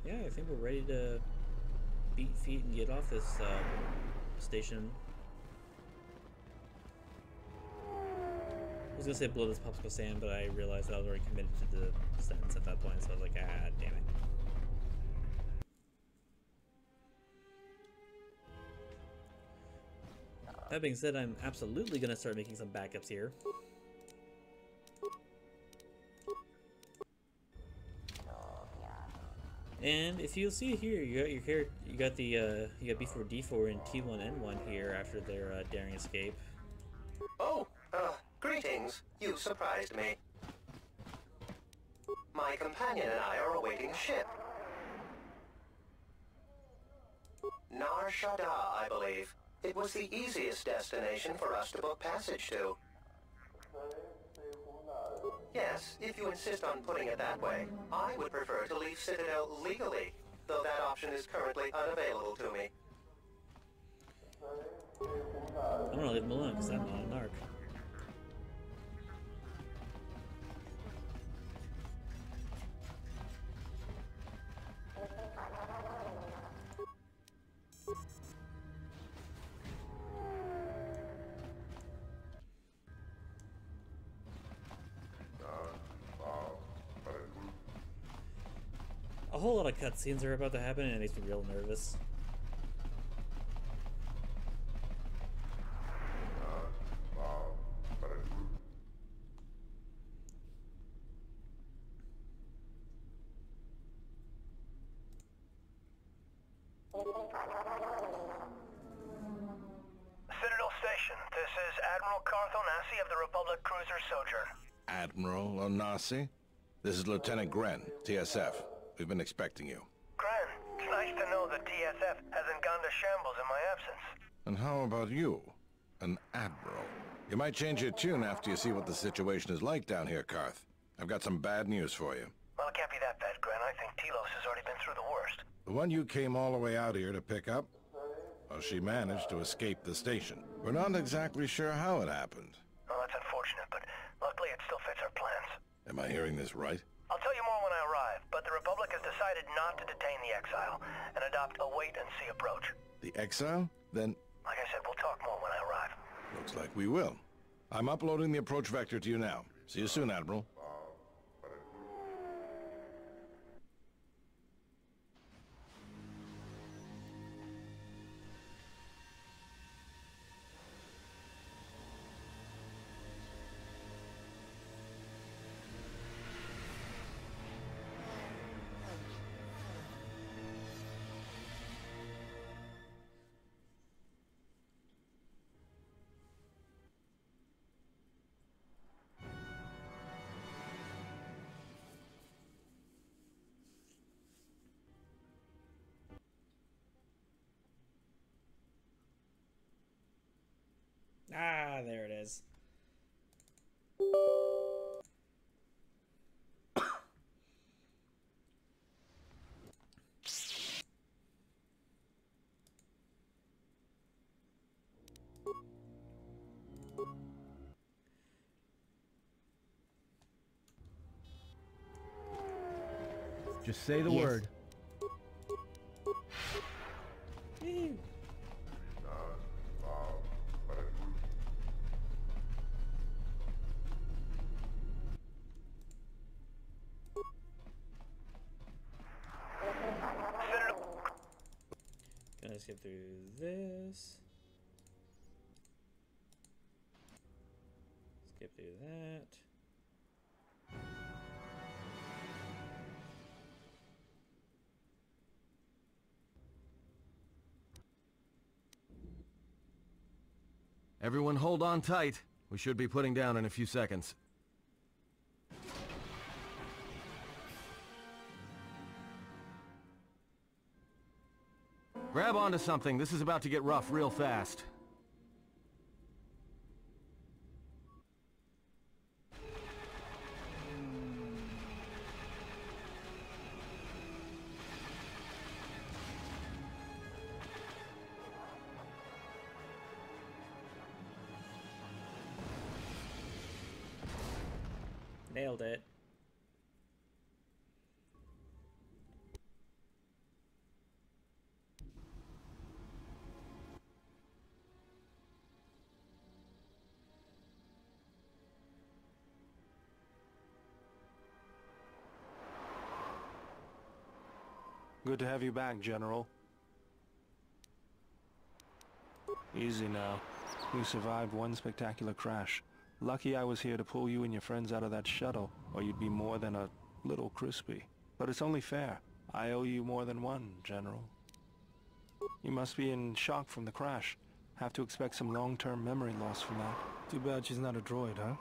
yeah, I think we're ready to beat feet and get off this station. was gonna say blow this popsicle stand, but I realized I was already committed to the sentence at that point, so I was like, ah, damn it. That being said, I'm absolutely gonna start making some backups here. And if you'll see here, you got B4 D4 and T1 N1 here after their daring escape. Oh, greetings. You surprised me. My companion and I are awaiting a ship. Nar Shaddaa, I believe. It was the easiest destination for us to book passage to. Yes, if you insist on putting it that way, I would prefer to leave Citadel legally, though that option is currently unavailable to me. I'm gonna leave him alone because I'm not a narc. A whole lot of cutscenes are about to happen, and it makes me real nervous. Citadel Station, this is Admiral Carth Onasi of the Republic Cruiser Sojourn. Admiral Onasi? This is Lieutenant Gren, TSF. We've been expecting you. Gren, it's nice to know that TSF hasn't gone to shambles in my absence. And how about you? An Admiral. You might change your tune after you see what the situation is like down here, Carth. I've got some bad news for you. Well, it can't be that bad, Gren. I think Telos has already been through the worst. The one you came all the way out here to pick up? Well, she managed to escape the station. We're not exactly sure how it happened. Oh, that's unfortunate, but luckily it still fits our plans. Am I hearing this right? I'll tell you more when I arrive, but the Republic has decided not to detain the exile and adopt a wait-and-see approach. The exile? Then... Like I said, we'll talk more when I arrive. Looks like we will. I'm uploading the approach vector to you now. See you soon, Admiral. Ah, there it is. Just say the Yes. word. Gonna skip through this. Skip through that. Everyone hold on tight. We should be putting down in a few seconds. Grab onto something. This is about to get rough real fast. Nailed it. Good to have you back, General. Easy now. You survived one spectacular crash. Lucky I was here to pull you and your friends out of that shuttle, or you'd be more than a little crispy. But it's only fair. I owe you more than one, General. You must be in shock from the crash. Have to expect some long-term memory loss from that. Too bad she's not a droid, huh?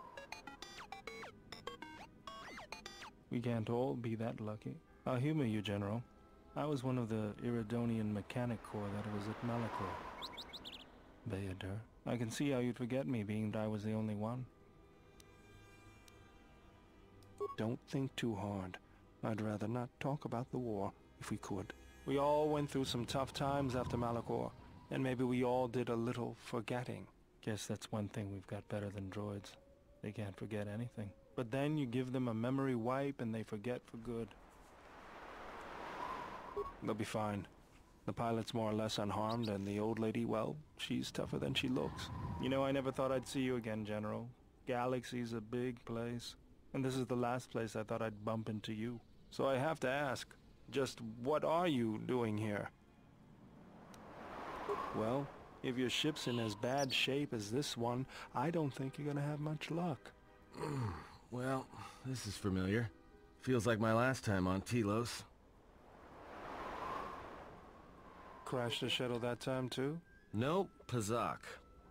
We can't all be that lucky. I'll humor you, General. I was one of the Iridonian Mechanic Corps that was at Malachor. Bayadur, I can see how you'd forget me, being that I was the only one. Don't think too hard. I'd rather not talk about the war, if we could. We all went through some tough times after Malachor, and maybe we all did a little forgetting. Guess that's one thing we've got better than droids. They can't forget anything. But then you give them a memory wipe and they forget for good. They'll be fine. The pilot's more or less unharmed, and the old lady, well, she's tougher than she looks. You know, I never thought I'd see you again, General. Galaxy's a big place, and this is the last place I thought I'd bump into you. So I have to ask, just what are you doing here? Well, if your ship's in as bad shape as this one, I don't think you're gonna have much luck. Well, this is familiar. Feels like my last time on Telos. Crashed the shuttle that time, too? Nope, Pazak.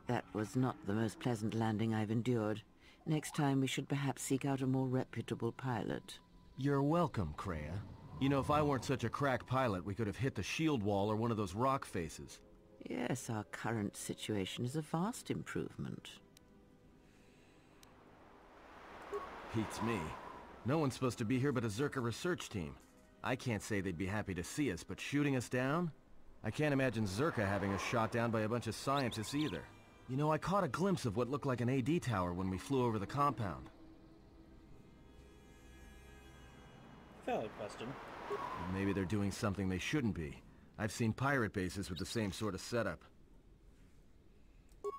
That was not the most pleasant landing I've endured. Next time we should perhaps seek out a more reputable pilot. You're welcome, Kreia. You know, if I weren't such a crack pilot, we could have hit the shield wall or one of those rock faces. Yes, our current situation is a vast improvement. Beats me. No one's supposed to be here but a Zerka research team. I can't say they'd be happy to see us, but shooting us down? I can't imagine Zerka having us shot down by a bunch of scientists either. You know, I caught a glimpse of what looked like an AD tower when we flew over the compound. Valid question. Maybe they're doing something they shouldn't be. I've seen pirate bases with the same sort of setup.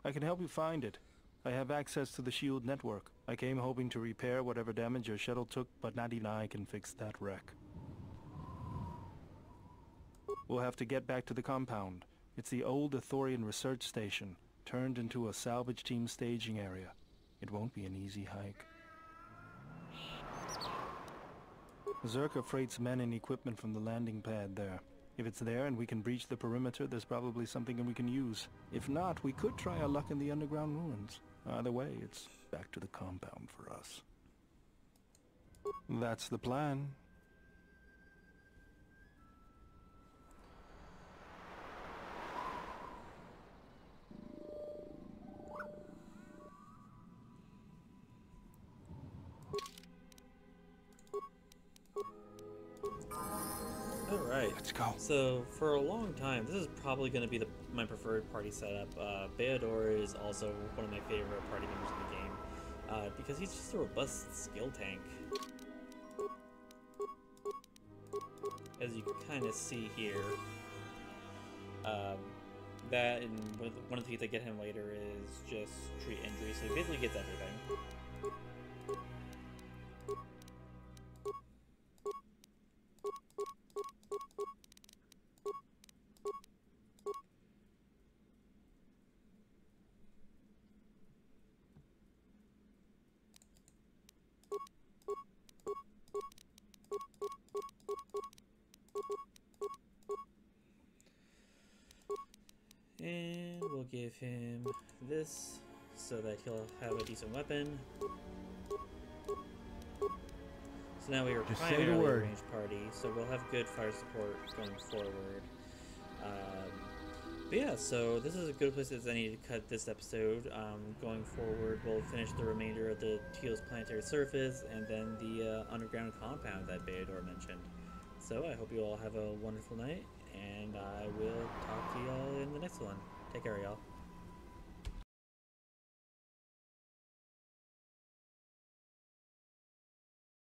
I can help you find it. I have access to the SHIELD network. I came hoping to repair whatever damage your shuttle took, but not even I can fix that wreck. We'll have to get back to the compound. It's the old Ithorian research station, turned into a salvage team staging area. It won't be an easy hike. Zerka freights men and equipment from the landing pad there. If it's there and we can breach the perimeter, there's probably something we can use. If not, we could try our luck in the underground ruins. Either way, it's back to the compound for us. That's the plan. Alright, let's go. So, for a long time, this is probably going to be my preferred party setup. Bayadur is also one of my favorite party members in the game, because he's just a robust skill tank. As you can kind of see here, that and one of the things that get him later is just treat injury, so he basically gets everything. And we'll give him this so that he'll have a decent weapon. So now we are primarily a ranged party, so we'll have good fire support going forward. But yeah, so this is a good place as any to cut this episode. Going forward, we'll finish the remainder of the Teal's planetary surface and then the underground compound that Bayadur mentioned. So I hope you all have a wonderful night, and I will talk to y'all in the next one. Take care, y'all.